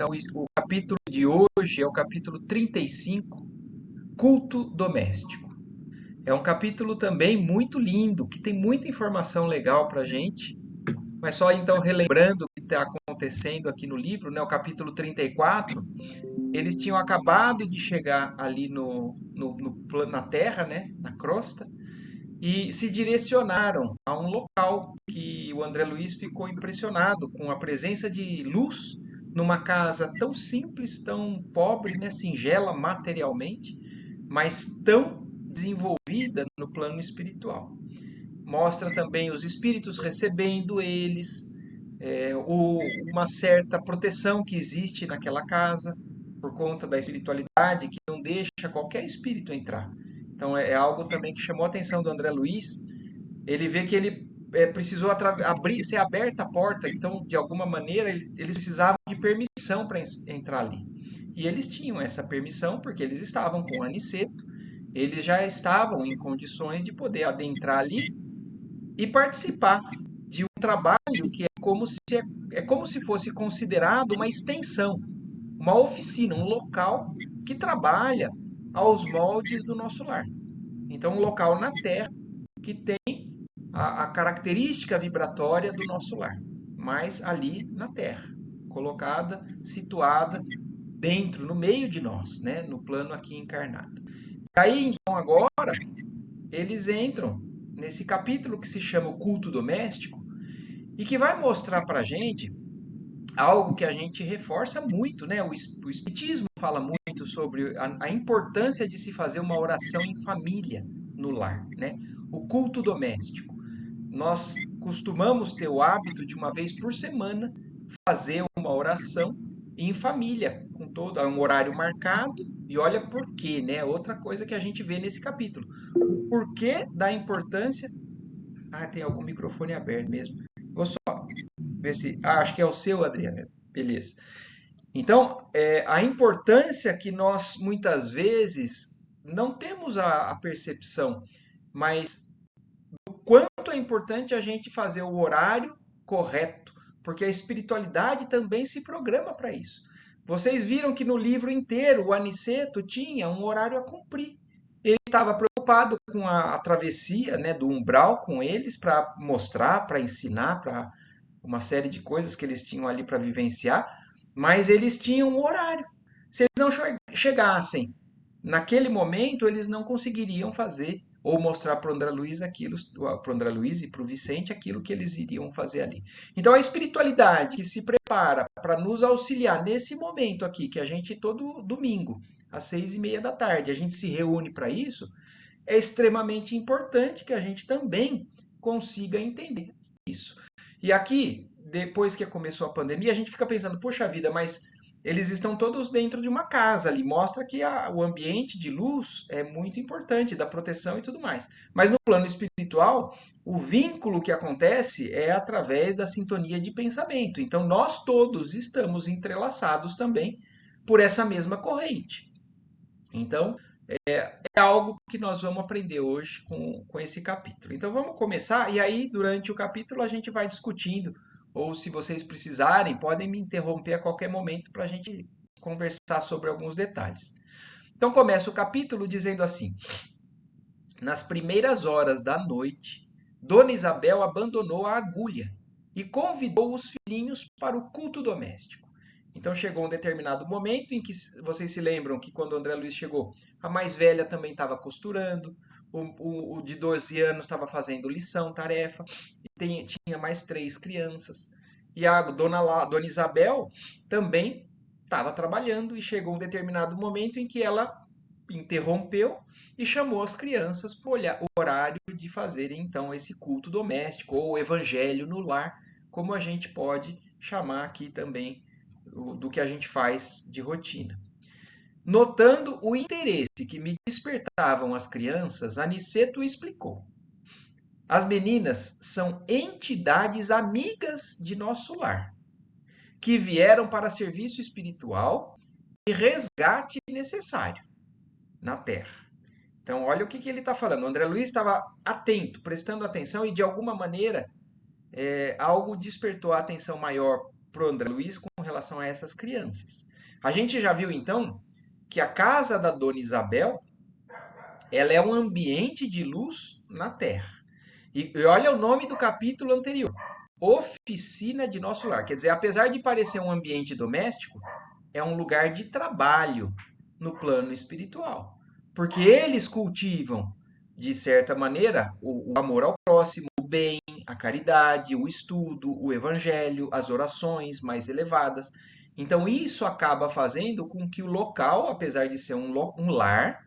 Então, o capítulo de hoje é o capítulo 35, Culto Doméstico. É um capítulo também muito lindo, que tem muita informação legal para a gente. Mas só então relembrando o que está acontecendo aqui no livro, né, o capítulo 34, eles tinham acabado de chegar ali na Terra, né, na crosta, e se direcionaram a um local que o André Luiz ficou impressionado com a presença de luz numa casa tão simples, tão pobre, né, singela materialmente, mas tão desenvolvida no plano espiritual. Mostra também os espíritos recebendo eles, uma certa proteção que existe naquela casa por conta da espiritualidade que não deixa qualquer espírito entrar. Então é algo também que chamou a atenção do André Luiz. Ele vê que ele precisou abrir, ser aberta a porta, então de alguma maneira eles precisavam de permissão para entrar ali. E eles tinham essa permissão porque eles estavam com o aniceto, eles já estavam em condições de poder adentrar ali e participar de um trabalho que é como se fosse considerado uma extensão, uma oficina, um local que trabalha aos moldes do nosso lar. Então, um local na Terra que tem a característica vibratória do nosso lar, mas ali na Terra, colocada, situada dentro, no meio de nós, né, no plano aqui encarnado. E aí, então, agora, eles entram nesse capítulo que se chama o culto doméstico e que vai mostrar para a gente algo que a gente reforça muito, né? O Espiritismo fala muito sobre a importância de se fazer uma oração em família no lar, né? O culto doméstico. Nós costumamos ter o hábito de uma vez por semana fazer uma oração em família, com todo um horário marcado, e olha por quê, né? Outra coisa que a gente vê nesse capítulo. O porquê da importância. Ah, tem algum microfone aberto mesmo. Vou só ver se. Ah, acho que é o seu, Adriana. Beleza. Então, a importância que nós muitas vezes não temos a percepção, mas o quanto é importante a gente fazer o horário correto, porque a espiritualidade também se programa para isso. Vocês viram que no livro inteiro o Aniceto tinha um horário a cumprir. Ele estava preocupado com a travessia, né, do umbral com eles para mostrar, para ensinar, para uma série de coisas que eles tinham ali para vivenciar, mas eles tinham um horário. Se eles não chegassem naquele momento, eles não conseguiriam fazer ou mostrar para o André Luiz aquilo, para o André Luiz e para o Vicente aquilo que eles iriam fazer ali. Então a espiritualidade que se prepara para nos auxiliar nesse momento aqui, que a gente todo domingo, às 6:30 da tarde, a gente se reúne para isso, é extremamente importante que a gente também consiga entender isso. E aqui, depois que começou a pandemia, a gente fica pensando, poxa vida, mas eles estão todos dentro de uma casa ali. Mostra que o ambiente de luz é muito importante, da proteção e tudo mais. Mas no plano espiritual, o vínculo que acontece é através da sintonia de pensamento. Então nós todos estamos entrelaçados também por essa mesma corrente. Então, é algo que nós vamos aprender hoje com esse capítulo. Então vamos começar, e aí durante o capítulo a gente vai discutindo, ou se vocês precisarem, podem me interromper a qualquer momento para a gente conversar sobre alguns detalhes. Então começa o capítulo dizendo assim: nas primeiras horas da noite, Dona Isabel abandonou a agulha e convidou os filhinhos para o culto doméstico. Então chegou um determinado momento em que vocês se lembram que quando o André Luiz chegou, a mais velha também estava costurando, o de 12 anos estava fazendo lição, tarefa, e tinha mais 3 crianças. E a dona Isabel também estava trabalhando e chegou um determinado momento em que ela interrompeu e chamou as crianças para o horário de fazerem então esse culto doméstico ou evangelho no lar, como a gente pode chamar aqui também do que a gente faz de rotina. Notando o interesse que me despertavam as crianças, Aniceto explicou. As meninas são entidades amigas de nosso lar, que vieram para serviço espiritual e resgate necessário na Terra. Então, olha o que ele está falando. O André Luiz estava atento, prestando atenção, e de alguma maneira algo despertou a atenção maior para o André Luiz com relação a essas crianças. A gente já viu então que a casa da Dona Isabel, ela é um ambiente de luz na Terra. E olha o nome do capítulo anterior: Oficina de Nosso Lar. Quer dizer, apesar de parecer um ambiente doméstico, é um lugar de trabalho no plano espiritual. Porque eles cultivam, de certa maneira, o amor ao próximo, o bem, a caridade, o estudo, o evangelho, as orações mais elevadas. Então, isso acaba fazendo com que o local, apesar de ser um lar,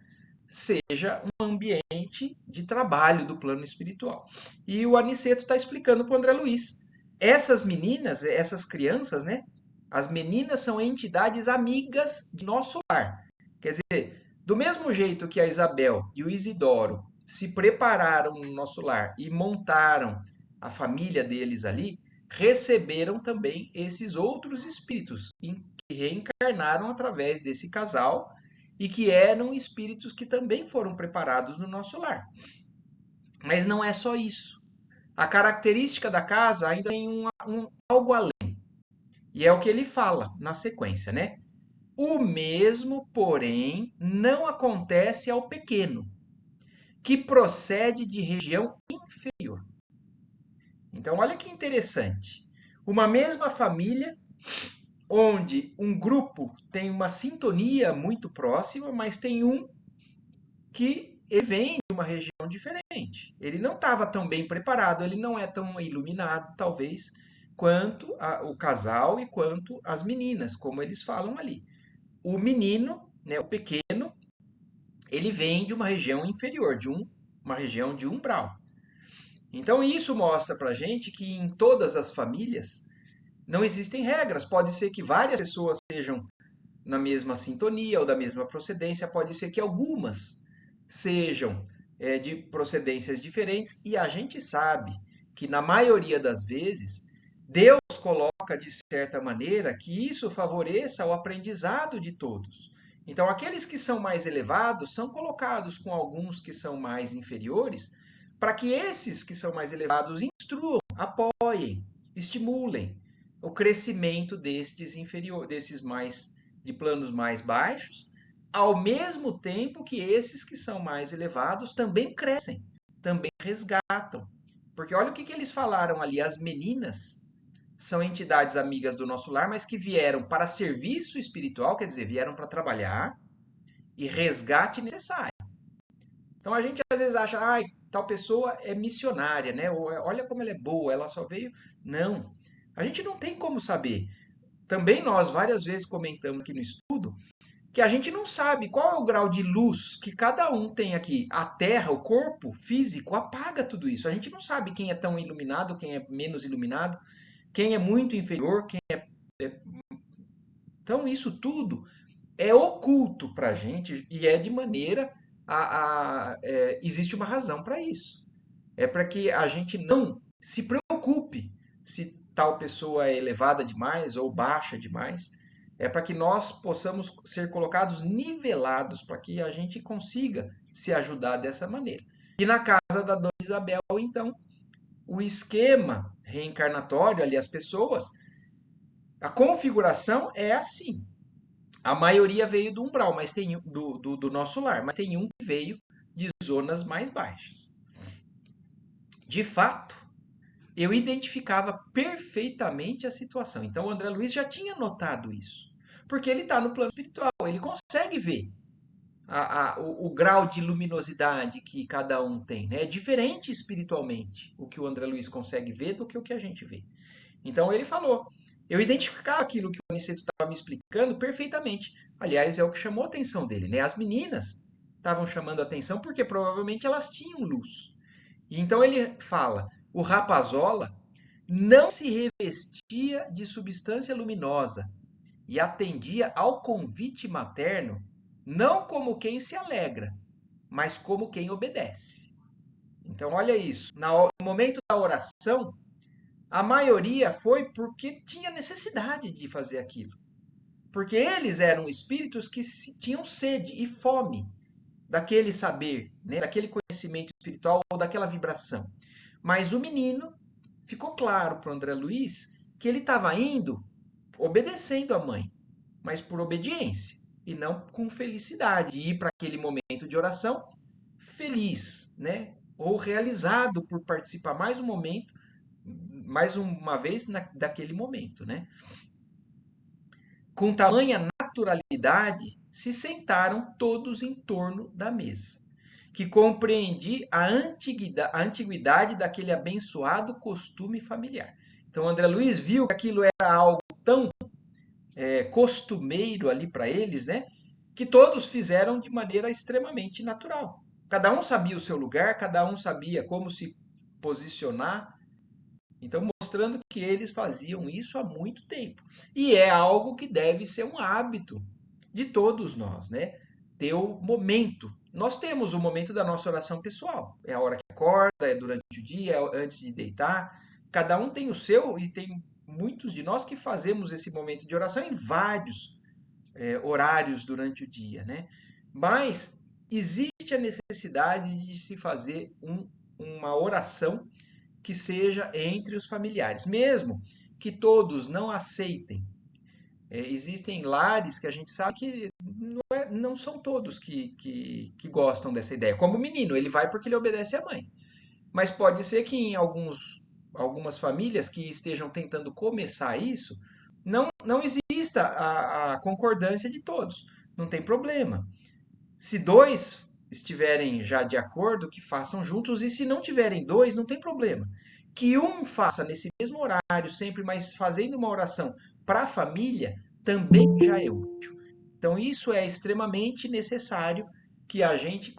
seja um ambiente de trabalho do plano espiritual. E o Aniceto está explicando para o André Luiz. Essas meninas, essas crianças, né? As meninas são entidades amigas de nosso lar. Quer dizer, do mesmo jeito que a Isabel e o Isidoro se prepararam no nosso lar e montaram a família deles ali, receberam também esses outros espíritos que reencarnaram através desse casal e que eram espíritos que também foram preparados no nosso lar. Mas não é só isso. A característica da casa ainda tem algo além. E é o que ele fala na sequência, né? O mesmo, porém, não acontece ao pequeno, que procede de região inferior. Então, olha que interessante. Uma mesma família, onde um grupo tem uma sintonia muito próxima, mas tem um que ele vem de uma região diferente. Ele não estava tão bem preparado, ele não é tão iluminado, talvez, quanto o casal e quanto as meninas, como eles falam ali. O menino, né, o pequeno, ele vem de uma região inferior, uma região de umbral. Então isso mostra pra gente que em todas as famílias não existem regras. Pode ser que várias pessoas sejam na mesma sintonia ou da mesma procedência, pode ser que algumas sejam de procedências diferentes, e a gente sabe que na maioria das vezes Deus coloca de certa maneira que isso favoreça o aprendizado de todos. Então, aqueles que são mais elevados são colocados com alguns que são mais inferiores, para que esses que são mais elevados instruam, apoiem, estimulem o crescimento destes inferiores, desses mais de planos mais baixos, ao mesmo tempo que esses que são mais elevados também crescem, também resgatam. Porque olha o que eles falaram ali: as meninas são entidades amigas do nosso lar, mas que vieram para serviço espiritual, quer dizer, vieram para trabalhar e resgate necessário. Então a gente às vezes acha, ai, tal pessoa é missionária, né? Ou, olha como ela é boa, ela só veio. Não. A gente não tem como saber. Também nós várias vezes comentamos aqui no estudo que a gente não sabe qual é o grau de luz que cada um tem aqui. A Terra, o corpo físico, apaga tudo isso. A gente não sabe quem é tão iluminado, quem é menos iluminado, quem é muito inferior, quem é. Então, isso tudo é oculto para a gente e é de maneira existe uma razão para isso. É para que a gente não se preocupe se tal pessoa é elevada demais ou baixa demais. É para que nós possamos ser colocados nivelados, para que a gente consiga se ajudar dessa maneira. E na casa da Dona Isabel, então, o esquema reencarnatório ali, as pessoas, a configuração é assim. A maioria veio do umbral, mas tem do nosso lar, mas tem um que veio de zonas mais baixas. De fato, eu identificava perfeitamente a situação. Então o André Luiz já tinha notado isso. Porque ele está no plano espiritual, ele consegue ver o grau de luminosidade que cada um tem. Né? É diferente espiritualmente o que o André Luiz consegue ver do que o que a gente vê. Então ele falou. Eu identificava aquilo que o Aniceto estava me explicando perfeitamente. Aliás, é o que chamou a atenção dele. Né? As meninas estavam chamando a atenção porque provavelmente elas tinham luz. E então ele fala: o rapazola não se revestia de substância luminosa e atendia ao convite materno não como quem se alegra, mas como quem obedece. Então, olha isso. No momento da oração, a maioria foi porque tinha necessidade de fazer aquilo. Porque eles eram espíritos que tinham sede e fome daquele saber, né, daquele conhecimento espiritual ou daquela vibração. Mas o menino ficou claro para o André Luiz que ele estava indo obedecendo a mãe, mas por obediência e não com felicidade. E ir para aquele momento de oração feliz, né? Ou realizado por participar mais um momento, mais uma vez daquele momento, né? Com tamanha naturalidade, se sentaram todos em torno da mesa, que compreendi a antiguidade daquele abençoado costume familiar. Então, André Luiz viu que aquilo era algo tão costumeiro ali para eles, né? Que todos fizeram de maneira extremamente natural. Cada um sabia o seu lugar, cada um sabia como se posicionar. Então, mostrando que eles faziam isso há muito tempo. E é algo que deve ser um hábito de todos nós, né? Ter o momento. Nós temos o momento da nossa oração pessoal. É a hora que acorda, é durante o dia, é antes de deitar. Cada um tem o seu e tem muitos de nós que fazemos esse momento de oração em vários horários durante o dia, né? Mas existe a necessidade de se fazer uma oração que seja entre os familiares, mesmo que todos não aceitem. Existem lares que a gente sabe que não são todos que gostam dessa ideia. Como o menino, ele vai porque ele obedece à mãe. Mas pode ser que em algumas famílias que estejam tentando começar isso, não exista a concordância de todos. Não tem problema. Se dois estiverem já de acordo, que façam juntos, e se não tiverem dois, não tem problema. Que um faça nesse mesmo horário, sempre, mas fazendo uma oração para a família, também já é útil. Então, isso é extremamente necessário que a gente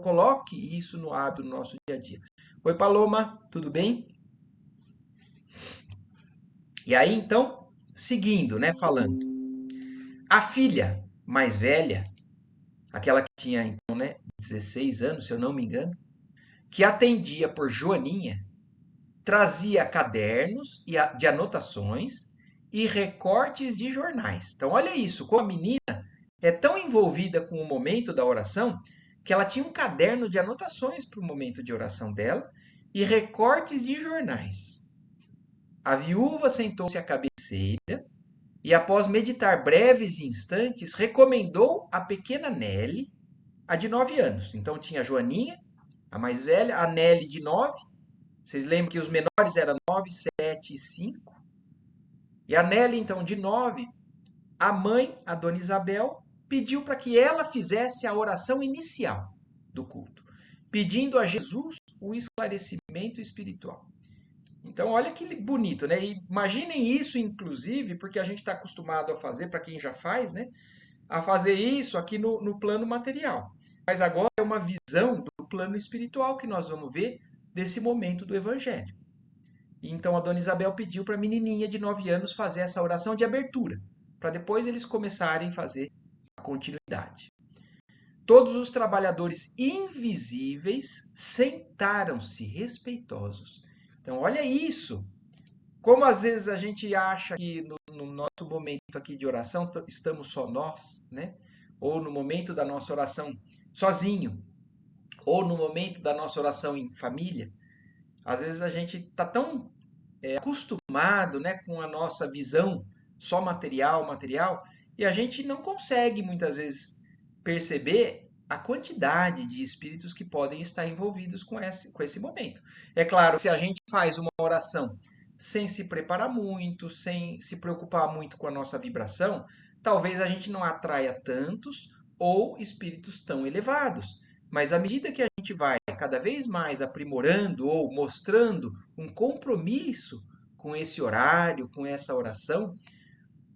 coloque isso no hábito no nosso dia a dia. Oi, Paloma, tudo bem? E aí, então, seguindo, né, falando. A filha mais velha, aquela que tinha, então, né, 16 anos, se eu não me engano, que atendia por Joaninha, trazia cadernos de anotações e recortes de jornais. Então, olha isso, como a menina é tão envolvida com o momento da oração que ela tinha um caderno de anotações para o momento de oração dela e recortes de jornais. A viúva sentou-se à cabeceira e, após meditar breves instantes, recomendou a pequena Nelly, a de 9 anos. Então tinha a Joaninha, a mais velha, a Nelly de 9. Vocês lembram que os menores eram 9, 7 e 5. E a Nelly, então, de 9, a mãe, a dona Isabel, pediu para que ela fizesse a oração inicial do culto, pedindo a Jesus o esclarecimento espiritual. Então, olha que bonito, né? E imaginem isso, inclusive, porque a gente está acostumado a fazer, para quem já faz, né? A fazer isso aqui no plano material. Mas agora é uma visão do plano espiritual que nós vamos ver desse momento do Evangelho. E então a dona Isabel pediu para a menininha de 9 anos fazer essa oração de abertura, para depois eles começarem a fazer a continuidade. Todos os trabalhadores invisíveis sentaram-se respeitosos. Então, olha isso. Como às vezes a gente acha que no nosso momento aqui de oração estamos só nós, né? Ou no momento da nossa oração sozinho, ou no momento da nossa oração em família, às vezes a gente está tão acostumado, né, com a nossa visão só material, e a gente não consegue muitas vezes perceber a quantidade de espíritos que podem estar envolvidos com esse momento. É claro, se a gente faz uma oração sem se preparar muito, sem se preocupar muito com a nossa vibração, talvez a gente não atraia tantos ou espíritos tão elevados. Mas à medida que a gente vai cada vez mais aprimorando ou mostrando um compromisso com esse horário, com essa oração,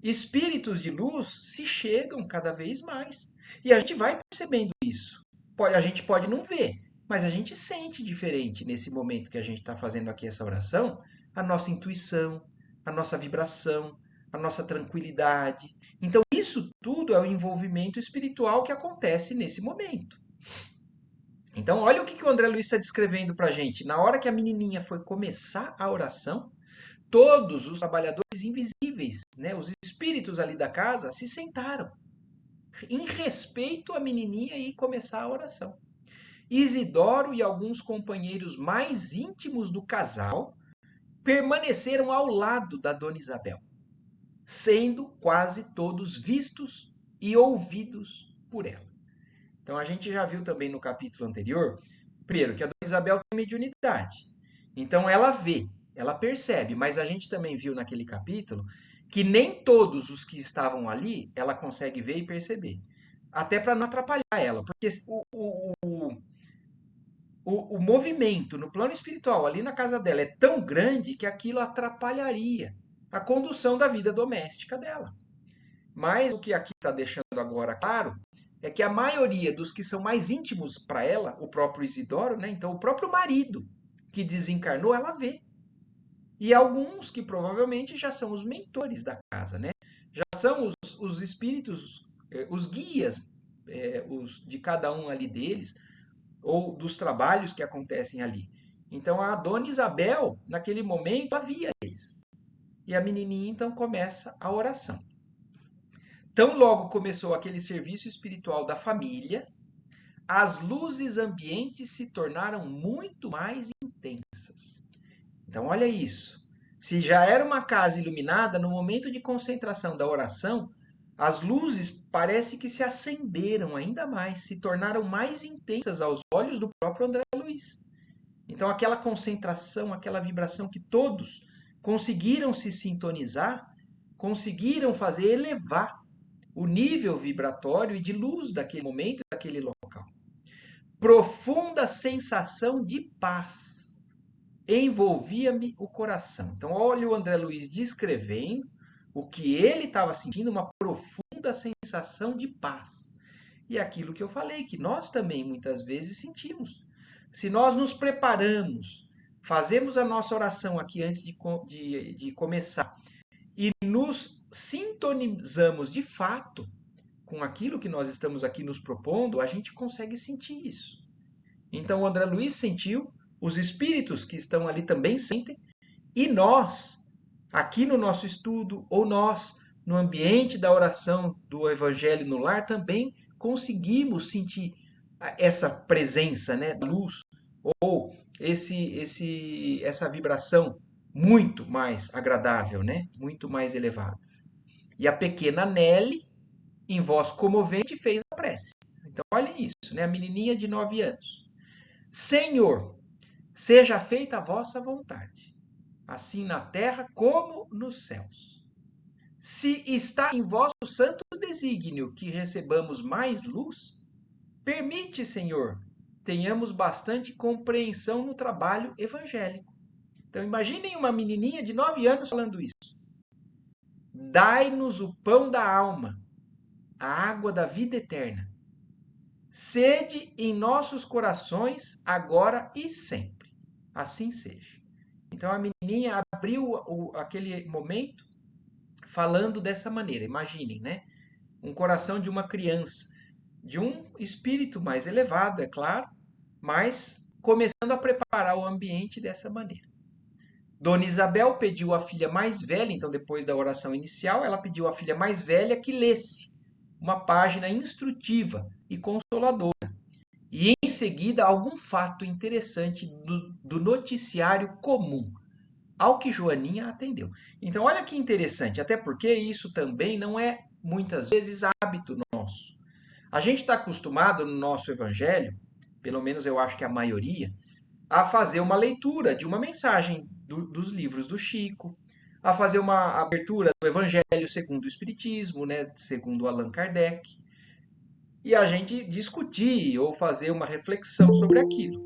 espíritos de luz se chegam cada vez mais. E a gente vai percebendo isso. A gente pode não ver, mas a gente sente diferente nesse momento que a gente está fazendo aqui essa oração, a nossa intuição, a nossa vibração, a nossa tranquilidade. Então, isso tudo é o envolvimento espiritual que acontece nesse momento. Então, olha o que o André Luiz está descrevendo para a gente. Na hora que a menininha foi começar a oração, todos os trabalhadores invisíveis, né, os espíritos ali da casa, se sentaram em respeito à menininha e começar a oração. Isidoro e alguns companheiros mais íntimos do casal permaneceram ao lado da dona Isabel. sendo quase todos vistos e ouvidos por ela. Então a gente já viu também no capítulo anterior, primeiro, que a Dona Isabel tem mediunidade. Então ela vê, ela percebe, mas a gente também viu naquele capítulo que nem todos os que estavam ali ela consegue ver e perceber. Até para não atrapalhar ela, porque o movimento no plano espiritual ali na casa dela é tão grande que aquilo atrapalharia a condução da vida doméstica dela. Mas o que aqui está deixando agora claro é que a maioria dos que são mais íntimos para ela, o próprio Isidoro, né? Então o próprio marido que desencarnou, ela vê. E alguns que provavelmente já são os mentores da casa, né? Já são os espíritos, os guias de cada um ali deles, ou dos trabalhos que acontecem ali. Então a Dona Isabel, naquele momento, ela via eles. E a menininha então começa a oração. Tão logo começou aquele serviço espiritual da família, as luzes ambientes se tornaram muito mais intensas. Então, olha isso. Se já era uma casa iluminada, no momento de concentração da oração, as luzes parece que se acenderam ainda mais, se tornaram mais intensas aos olhos do próprio André Luiz. Então, aquela concentração, aquela vibração que todos conseguiram se sintonizar, conseguiram fazer elevar o nível vibratório e de luz daquele momento, daquele local. Profunda sensação de paz envolvia-me o coração. Então, olha o André Luiz descrevendo o que ele estava sentindo, uma profunda sensação de paz. E aquilo que eu falei, que nós também muitas vezes sentimos. Se nós nos preparamos, fazemos a nossa oração aqui antes de começar e nos sintonizamos de fato com aquilo que nós estamos aqui nos propondo, a gente consegue sentir isso. Então o André Luiz sentiu, os espíritos que estão ali também sentem, e nós, aqui no nosso estudo, ou nós, no ambiente da oração do Evangelho no lar, também conseguimos sentir essa presença, né, da luz, ou essa vibração muito mais agradável, né, muito mais elevada. E a pequena Nelly, em voz comovente, fez a prece. Então, olhem isso, né? A menininha de 9 anos. Senhor, seja feita a vossa vontade, assim na terra como nos céus. Se está em vosso santo desígnio que recebamos mais luz, permite, Senhor, tenhamos bastante compreensão no trabalho evangélico. Então, imaginem uma menininha de 9 anos falando isso. Dai-nos o pão da alma, a água da vida eterna. Sede em nossos corações, agora e sempre. Assim seja. Então a menininha abriu aquele momento falando dessa maneira. Imaginem, né? Um coração de uma criança, de um espírito mais elevado, é claro, mas começando a preparar o ambiente dessa maneira. Dona Isabel pediu à filha mais velha, então depois da oração inicial, ela pediu à filha mais velha que lesse uma página instrutiva e consoladora. E em seguida, algum fato interessante do noticiário comum, ao que Joaninha atendeu. Então, olha que interessante, até porque isso também não é, muitas vezes, hábito nosso. A gente está acostumado no nosso evangelho, pelo menos eu acho que a maioria, a fazer uma leitura de uma mensagem dos livros do Chico, a fazer uma abertura do Evangelho segundo o Espiritismo, né, segundo Allan Kardec, e a gente discutir ou fazer uma reflexão sobre aquilo.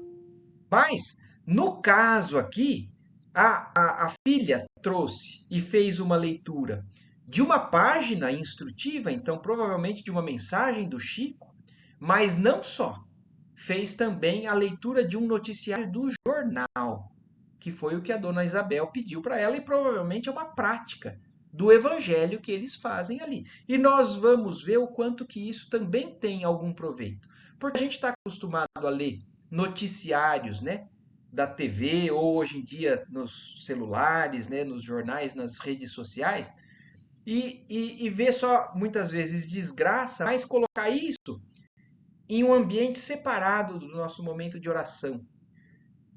Mas, no caso aqui, a filha trouxe e fez uma leitura de uma página instrutiva, então provavelmente de uma mensagem do Chico, mas não só. Fez também a leitura de um noticiário do jornal, que foi o que a dona Isabel pediu para ela e provavelmente é uma prática do evangelho que eles fazem ali. E nós vamos ver o quanto que isso também tem algum proveito. Porque a gente está acostumado a ler noticiários, né, da TV ou hoje em dia nos celulares, né, nos jornais, nas redes sociais, e ver só muitas vezes desgraça, mas colocar isso em um ambiente separado do nosso momento de oração.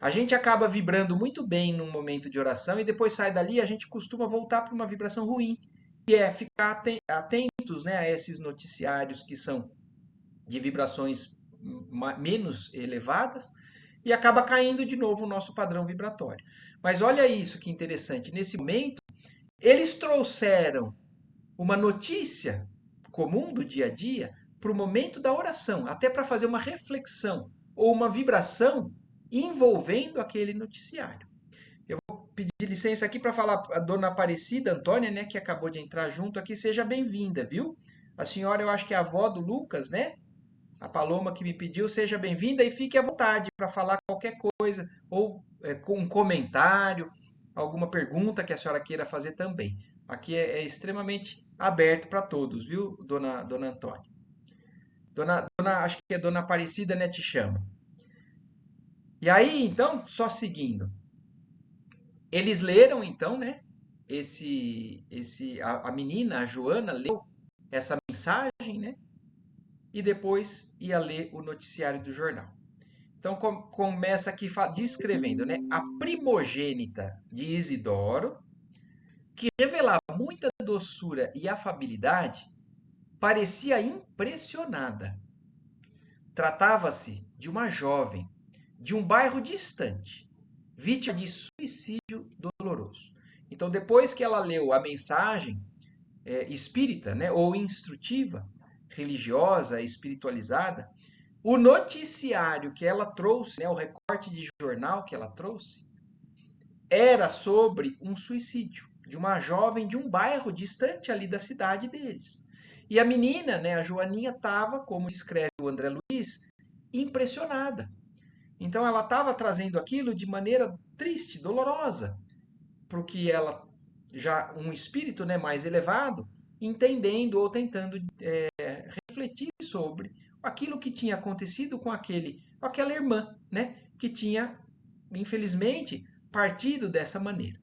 A gente acaba vibrando muito bem num momento de oração e depois sai dali e a gente costuma voltar para uma vibração ruim. que é ficar atentos, né, a esses noticiários que são de vibrações menos elevadas e acaba caindo de novo o nosso padrão vibratório. Mas olha isso que interessante, nesse momento eles trouxeram uma notícia comum do dia a dia para o momento da oração, até para fazer uma reflexão ou uma vibração envolvendo aquele noticiário. Eu vou pedir licença aqui para falar a dona Aparecida Antônia, né, que acabou de entrar junto aqui, seja bem-vinda, viu? A senhora, eu acho que é a avó do Lucas, né? A Paloma que me pediu, seja bem-vinda e fique à vontade para falar qualquer coisa ou com um comentário, alguma pergunta que a senhora queira fazer também. Aqui é extremamente aberto para todos, viu, dona Antônia? Acho que é dona Aparecida, né, te chama. E aí, então, só seguindo. Eles leram, então, né, a menina, a Joana, leu essa mensagem, né, e depois ia ler o noticiário do jornal. Então começa aqui descrevendo, né, a primogênita de Isidoro, que revelava muita doçura e afabilidade, parecia impressionada. Tratava-se de uma jovem de um bairro distante, vítima de suicídio doloroso. Então, depois que ela leu a mensagem espírita, né, ou instrutiva, religiosa, espiritualizada, o noticiário que ela trouxe, né, o recorte de jornal que ela trouxe, era sobre um suicídio de uma jovem de um bairro distante ali da cidade deles. E a menina, né, a Joaninha, estava, como descreve o André Luiz, impressionada. Então ela estava trazendo aquilo de maneira triste, dolorosa, porque ela, já um espírito, né, mais elevado, entendendo ou tentando refletir sobre aquilo que tinha acontecido com aquela irmã, né, que tinha, infelizmente, partido dessa maneira.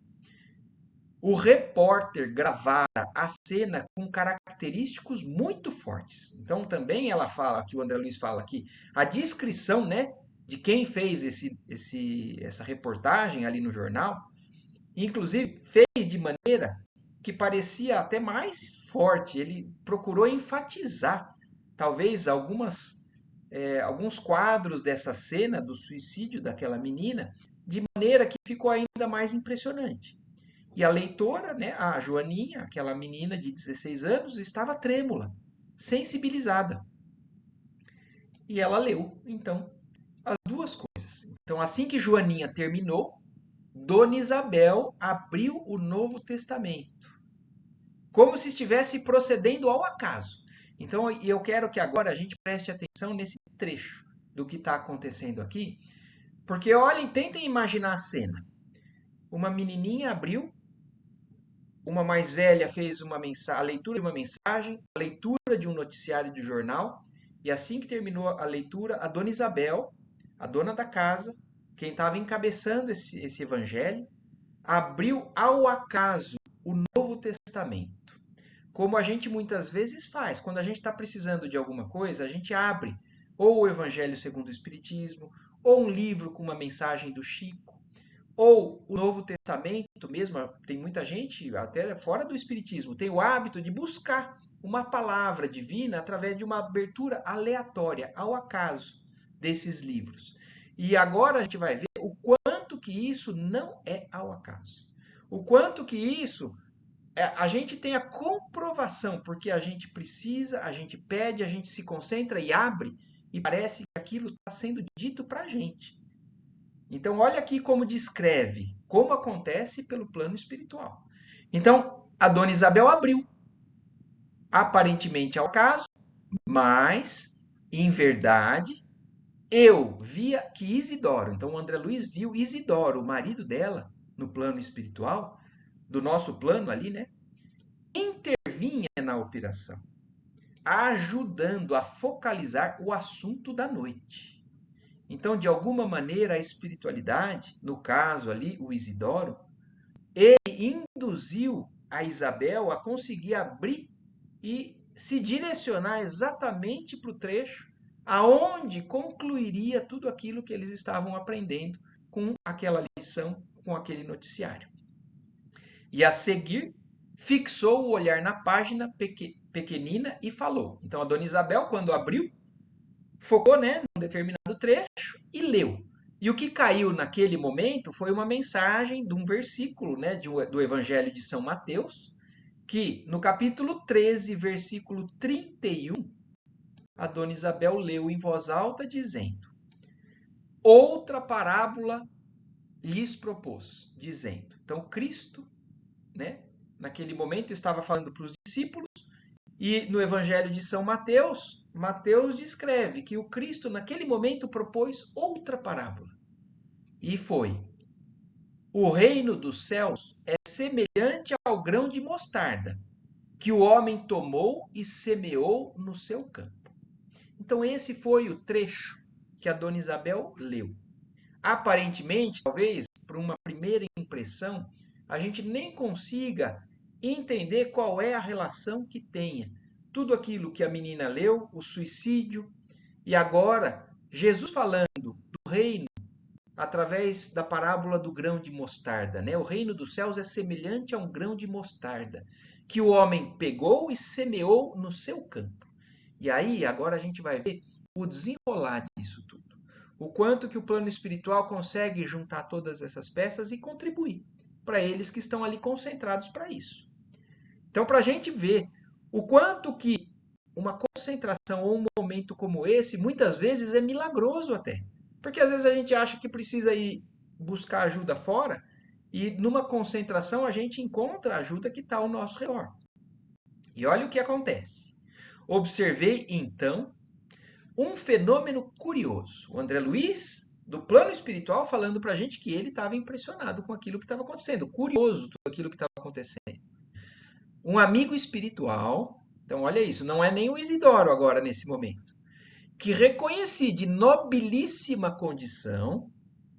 O repórter gravara a cena com característicos muito fortes. Então também ela fala, que o André Luiz fala aqui, a descrição, né, de quem fez essa reportagem ali no jornal, inclusive fez de maneira que parecia até mais forte. Ele procurou enfatizar, talvez, alguns quadros dessa cena do suicídio daquela menina, de maneira que ficou ainda mais impressionante. E a leitora, né, a Joaninha, aquela menina de 16 anos, estava trêmula, sensibilizada. E ela leu, então, as duas coisas. Então, assim que Joaninha terminou, Dona Isabel abriu o Novo Testamento, como se estivesse procedendo ao acaso. Então, eu quero que agora a gente preste atenção nesse trecho do que está acontecendo aqui, porque olhem, tentem imaginar a cena. Uma menininha abriu, uma mais velha fez a leitura de uma mensagem, a leitura de um noticiário de jornal, e assim que terminou a leitura, a Dona Isabel, a dona da casa, quem estava encabeçando esse evangelho, abriu ao acaso o Novo Testamento. Como a gente muitas vezes faz, quando a gente está precisando de alguma coisa, a gente abre ou o Evangelho segundo o Espiritismo, ou um livro com uma mensagem do Chico, ou o Novo Testamento mesmo. Tem muita gente, até fora do Espiritismo, tem o hábito de buscar uma palavra divina através de uma abertura aleatória, ao acaso, desses livros. E agora a gente vai ver o quanto que isso não é ao acaso. O quanto que isso a gente tem a comprovação, porque a gente precisa, a gente pede, a gente se concentra e abre, e parece que aquilo está sendo dito para a gente. Então, olha aqui como descreve, como acontece pelo plano espiritual. Então, a Dona Isabel abriu, aparentemente ao acaso, mas, em verdade, eu via que Isidoro, então o André Luiz viu Isidoro, o marido dela, no plano espiritual, do nosso plano ali, né? Intervinha na operação, ajudando a focalizar o assunto da noite. Então, de alguma maneira, a espiritualidade, no caso ali, o Isidoro, ele induziu a Isabel a conseguir abrir e se direcionar exatamente para o trecho aonde concluiria tudo aquilo que eles estavam aprendendo com aquela lição, com aquele noticiário. E a seguir, fixou o olhar na página pequenina e falou. Então a Dona Isabel, quando abriu, focou, né, num determinado trecho e leu. E o que caiu naquele momento foi uma mensagem de um versículo, né, do Evangelho de São Mateus, que no capítulo 13, versículo 31, a Dona Isabel leu em voz alta, dizendo: outra parábola lhes propôs, dizendo. Então Cristo, né, naquele momento estava falando para os discípulos, e no Evangelho de São Mateus, Mateus descreve que o Cristo naquele momento propôs outra parábola. E foi: o reino dos céus é semelhante ao grão de mostarda, que o homem tomou e semeou no seu campo. Então esse foi o trecho que a Dona Isabel leu. Aparentemente, talvez, por uma primeira impressão, a gente nem consiga entender qual é a relação que tenha tudo aquilo que a menina leu, o suicídio, e agora Jesus falando do reino através da parábola do grão de mostarda, né? O reino dos céus é semelhante a um grão de mostarda que o homem pegou e semeou no seu campo. E aí, agora a gente vai ver o desenrolar disso tudo. O quanto que o plano espiritual consegue juntar todas essas peças e contribuir para eles que estão ali concentrados para isso. Então, para a gente ver o quanto que uma concentração ou um momento como esse, muitas vezes é milagroso até. Porque às vezes a gente acha que precisa ir buscar ajuda fora e numa concentração a gente encontra a ajuda que está ao nosso redor. E olha o que acontece. Observei então um fenômeno curioso. O André Luiz, do plano espiritual, falando para a gente que ele estava impressionado com aquilo que estava acontecendo, curioso tudo aquilo que estava acontecendo. Um amigo espiritual, então olha isso, não é nem o Isidoro agora nesse momento, que reconheci de nobilíssima condição,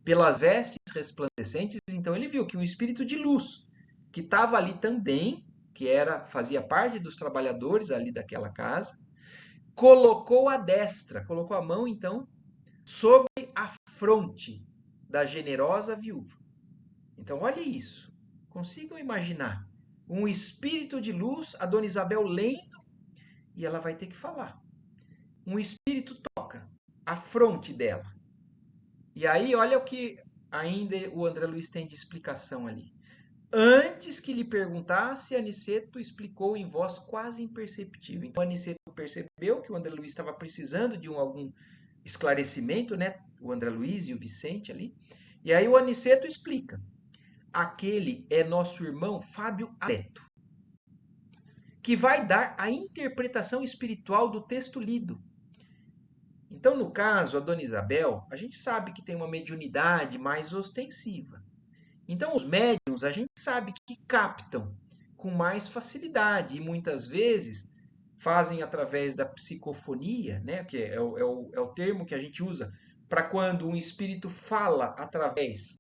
pelas vestes resplandecentes, então ele viu que um espírito de luz, que estava ali também, que fazia parte dos trabalhadores ali daquela casa, colocou a destra, colocou a mão então sobre a fronte da generosa viúva. Então, olha isso. Consigam imaginar um espírito de luz, a Dona Isabel lendo, e ela vai ter que falar. Um espírito toca a fronte dela. E aí, olha o que ainda o André Luiz tem de explicação ali. Antes que lhe perguntasse, Aniceto explicou em voz quase imperceptível. Então, Aniceto percebeu que o André Luiz estava precisando de algum esclarecimento, né? O André Luiz e o Vicente ali. E aí o Aniceto explica. Aquele é nosso irmão Fábio Aleto, que vai dar a interpretação espiritual do texto lido. Então, no caso, a Dona Isabel, a gente sabe que tem uma mediunidade mais ostensiva. Então, os médiums, a gente sabe que captam com mais facilidade e muitas vezes fazem através da psicofonia, né, que é o termo que a gente usa para quando um espírito fala através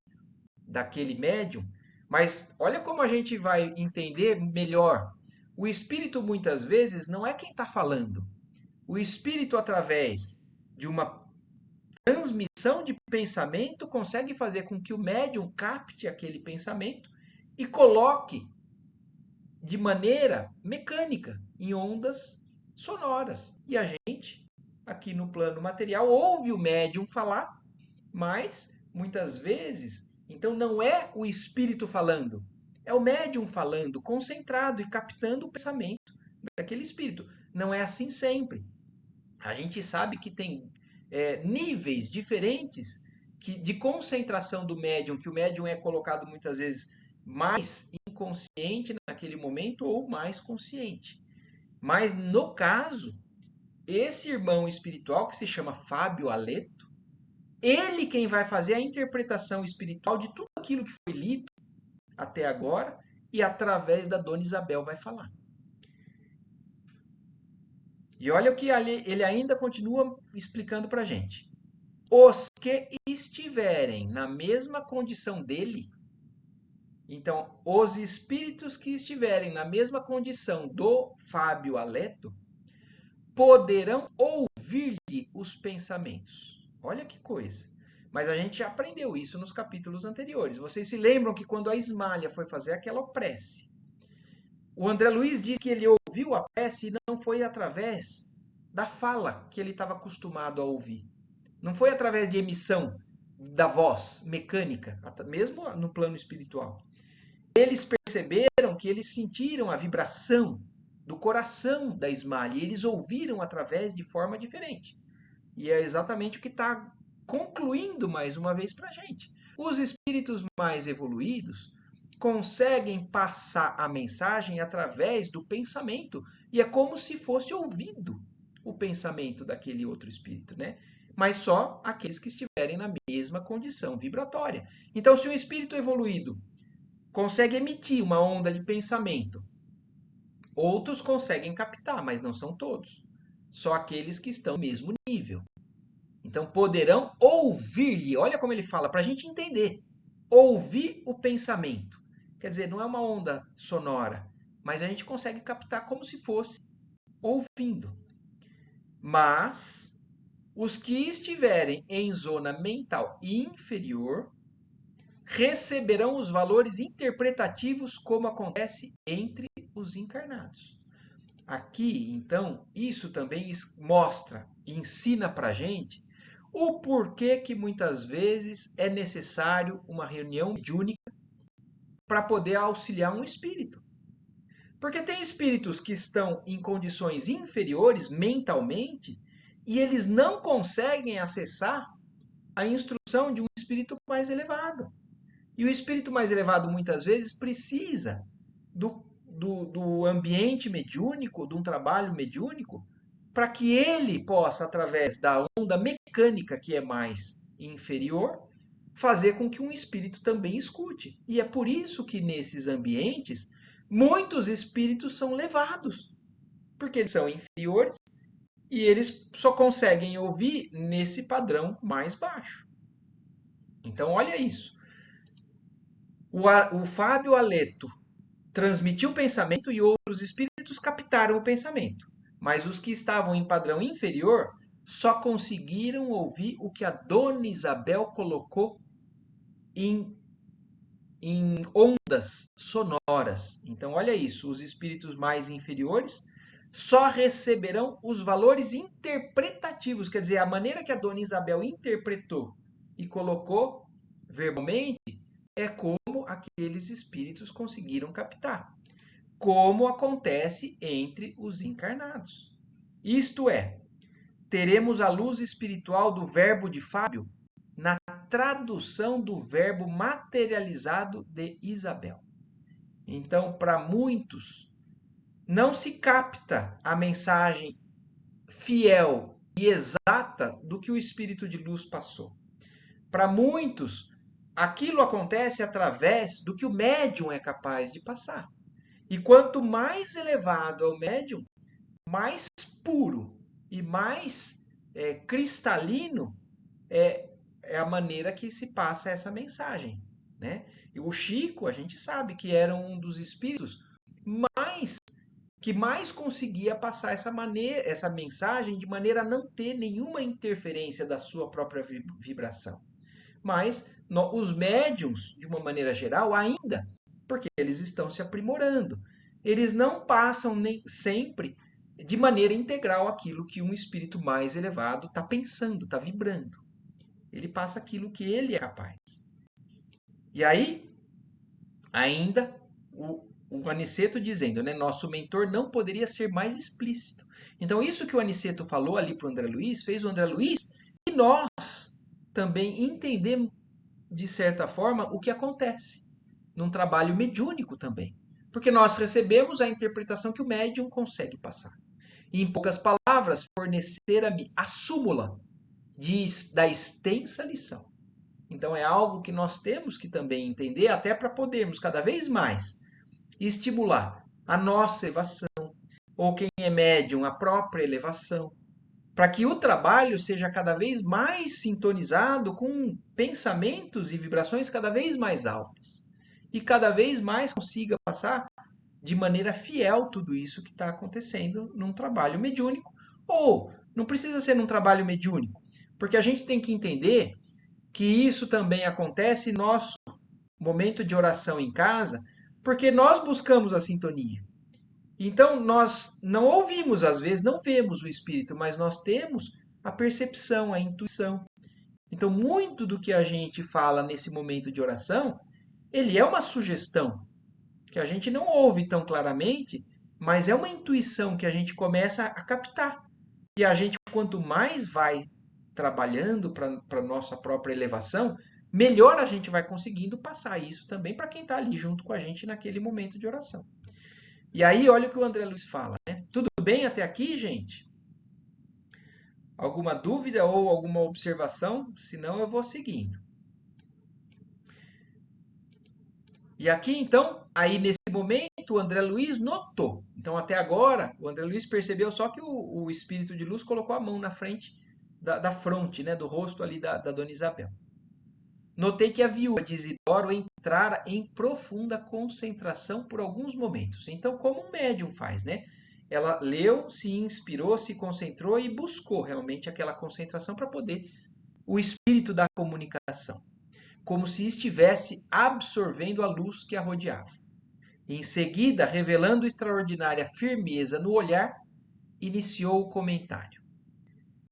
daquele médium. Mas olha como a gente vai entender melhor. O espírito muitas vezes não é quem está falando. O espírito, através de uma transmissão de pensamento, consegue fazer com que o médium capte aquele pensamento e coloque de maneira mecânica em ondas sonoras. E a gente, aqui no plano material, ouve o médium falar, mas muitas vezes, então não é o espírito falando, é o médium falando, concentrado e captando o pensamento daquele espírito. Não é assim sempre. A gente sabe que tem níveis diferentes de concentração do médium, que o médium é colocado muitas vezes mais inconsciente naquele momento ou mais consciente. Mas no caso, esse irmão espiritual que se chama Fábio Aleto, ele quem vai fazer a interpretação espiritual de tudo aquilo que foi lido até agora e através da Dona Isabel vai falar. E olha o que ele ainda continua explicando para a gente. Os que estiverem na mesma condição dele, então, os espíritos que estiverem na mesma condição do Fábio Aleto, poderão ouvir-lhe os pensamentos. Olha que coisa. Mas a gente já aprendeu isso nos capítulos anteriores. Vocês se lembram que quando a Ismália foi fazer aquela prece, O André Luiz diz que ele ouviu a prece e não foi através da fala que ele estava acostumado a ouvir. Não foi através de emissão da voz mecânica, mesmo no plano espiritual. Eles perceberam que eles sentiram a vibração do coração da Ismali, e eles ouviram através de forma diferente. E é exatamente o que está concluindo mais uma vez para a gente. Os espíritos mais evoluídos conseguem passar a mensagem através do pensamento, e é como se fosse ouvido o pensamento daquele outro espírito, né? Mas só aqueles que estiverem na mesma condição vibratória. Então, se um espírito evoluído consegue emitir uma onda de pensamento, outros conseguem captar, mas não são todos. Só aqueles que estão no mesmo nível. Então poderão ouvir-lhe. Olha como ele fala, para a gente entender. Ouvir o pensamento. Quer dizer, não é uma onda sonora, mas a gente consegue captar como se fosse ouvindo. Mas os que estiverem em zona mental inferior receberão os valores interpretativos como acontece entre os encarnados. Aqui, então, isso também mostra, ensina para a gente o porquê que muitas vezes é necessário uma reunião mediúnica para poder auxiliar um espírito. Porque tem espíritos que estão em condições inferiores mentalmente e eles não conseguem acessar a instrução de um espírito mais elevado. E o espírito mais elevado muitas vezes precisa do ambiente mediúnico, de um trabalho mediúnico, para que ele possa, através da onda mecânica que é mais inferior, fazer com que um espírito também escute. E é por isso que nesses ambientes muitos espíritos são levados, porque eles são inferiores e eles só conseguem ouvir nesse padrão mais baixo. Então, olha isso. O Fábio Aleto transmitiu o pensamento e outros espíritos captaram o pensamento. Mas os que estavam em padrão inferior só conseguiram ouvir o que a Dona Isabel colocou em, em ondas sonoras. Então, olha isso: os espíritos mais inferiores só receberão os valores interpretativos, quer dizer, a maneira que a Dona Isabel interpretou e colocou verbalmente é como aqueles espíritos conseguiram captar, como acontece entre os encarnados. Isto é, teremos a luz espiritual do verbo de Fábio na tradução do verbo materializado de Isabel. Então, para muitos, não se capta a mensagem fiel e exata do que o espírito de luz passou. Para muitos, aquilo acontece através do que o médium é capaz de passar. E quanto mais elevado é o médium, mais puro e mais cristalino é a maneira que se passa essa mensagem, né? E o Chico, a gente sabe que era um dos espíritos mais que mais conseguia passar essa mensagem de maneira a não ter nenhuma interferência da sua própria vibração. Mas os médiums, de uma maneira geral, ainda, porque eles estão se aprimorando, eles não passam nem sempre de maneira integral aquilo que um espírito mais elevado está pensando, está vibrando. Ele passa aquilo que ele é capaz. E aí, ainda, o Aniceto dizendo, né, nosso mentor não poderia ser mais explícito. Então, isso que o Aniceto falou ali para o André Luiz, fez o André Luiz e nós também entender, de certa forma, o que acontece num trabalho mediúnico também. Porque nós recebemos a interpretação que o médium consegue passar. E, em poucas palavras, fornecer-me a súmula da extensa lição. Então é algo que nós temos que também entender, até para podermos cada vez mais estimular a nossa elevação, ou quem é médium, a própria elevação, para que o trabalho seja cada vez mais sintonizado com pensamentos e vibrações cada vez mais altas. E cada vez mais consiga passar de maneira fiel tudo isso que está acontecendo num trabalho mediúnico. Ou não precisa ser num trabalho mediúnico, porque a gente tem que entender que isso também acontece no nosso momento de oração em casa, porque nós buscamos a sintonia. Então, nós não ouvimos, às vezes, não vemos o Espírito, mas nós temos a percepção, a intuição. Então, muito do que a gente fala nesse momento de oração, ele é uma sugestão, que a gente não ouve tão claramente, mas é uma intuição que a gente começa a captar. E a gente, quanto mais vai trabalhando para a nossa própria elevação, melhor a gente vai conseguindo passar isso também para quem está ali junto com a gente naquele momento de oração. E aí, olha o que o André Luiz fala, né? Tudo bem até aqui, gente? Alguma dúvida ou alguma observação? Senão eu vou seguindo. E aqui, então, aí nesse momento, o André Luiz notou. Então, até agora, o André Luiz percebeu só que o espírito de luz colocou a mão na frente da fronte, né, do rosto ali da Dona Isabel. Notei que a viúva de Isidoro entrara em profunda concentração por alguns momentos. Então, como um médium faz, né? Ela leu, se inspirou, se concentrou e buscou realmente aquela concentração para poder o espírito da comunicação, como se estivesse absorvendo a luz que a rodeava. Em seguida, revelando extraordinária firmeza no olhar, iniciou o comentário.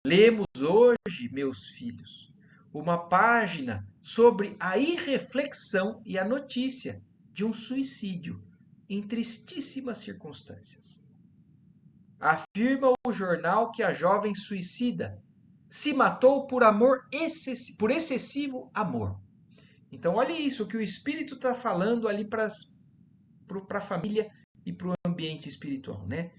Lemos hoje, meus filhos, uma página sobre a irreflexão e a notícia de um suicídio em tristíssimas circunstâncias. Afirma o jornal que a jovem suicida se matou por por excessivo amor. Então, olha isso que o Espírito está falando ali para a família e para o ambiente espiritual, né?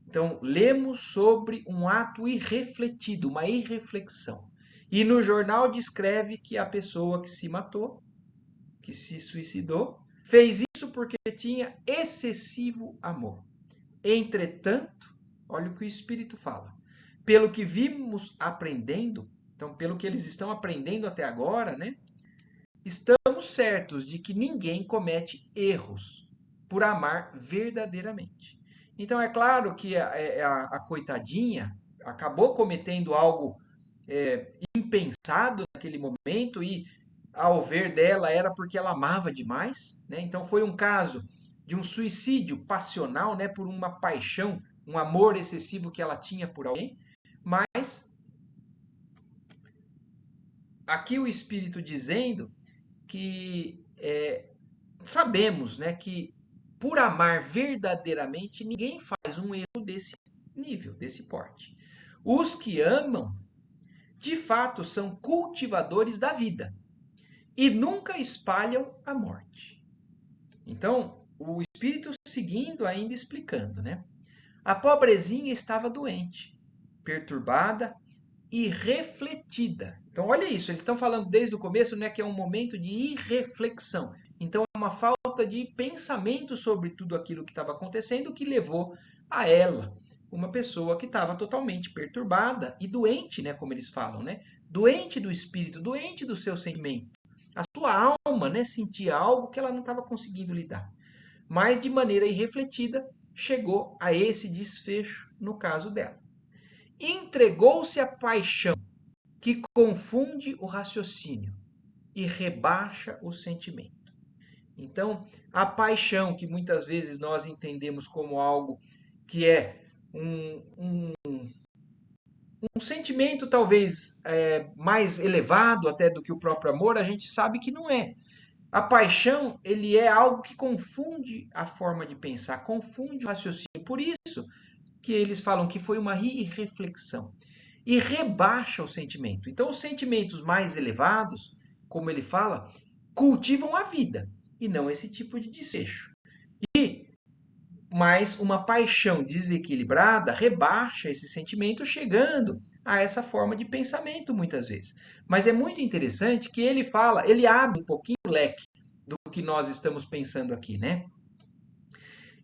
Então, lemos sobre um ato irrefletido, uma irreflexão. E no jornal descreve que a pessoa que se matou, que se suicidou, fez isso porque tinha excessivo amor. Entretanto, olha o que o Espírito fala. Pelo que vimos aprendendo, então, pelo que eles estão aprendendo até agora, né? Estamos certos de que ninguém comete erros por amar verdadeiramente. Então é claro que a coitadinha acabou cometendo algo impensado naquele momento e ao ver dela era porque ela amava demais, né? Então foi um caso de um suicídio passional, né? Por uma paixão, um amor excessivo que ela tinha por alguém. Mas aqui o Espírito dizendo que sabemos, né, que por amar verdadeiramente ninguém faz um erro desse nível, desse porte. Os que amam, de fato, são cultivadores da vida e nunca espalham a morte. Então, o espírito seguindo ainda explicando, né? A pobrezinha estava doente, perturbada e refletida. Então, olha isso, eles estão falando desde o começo, né, que é um momento de irreflexão. Então, é uma falta de pensamento sobre tudo aquilo que estava acontecendo que levou a ela, uma pessoa que estava totalmente perturbada e doente, né, como eles falam, né? Doente do espírito, doente do seu sentimento. A sua alma, né, sentia algo que ela não estava conseguindo lidar. Mas de maneira irrefletida, chegou a esse desfecho no caso dela. Entregou-se à paixão que confunde o raciocínio e rebaixa o sentimento. Então, a paixão, que muitas vezes nós entendemos como algo que é um sentimento talvez mais elevado até do que o próprio amor, a gente sabe que não é. A paixão, ele é algo que confunde a forma de pensar, confunde o raciocínio. Por isso que eles falam que foi uma irreflexão e rebaixa o sentimento. Então, os sentimentos mais elevados, como ele fala, cultivam a vida e não esse tipo de desfecho. E mais uma paixão desequilibrada rebaixa esse sentimento, chegando a essa forma de pensamento muitas vezes. Mas é muito interessante que ele fala, ele abre um pouquinho o leque do que nós estamos pensando aqui, né?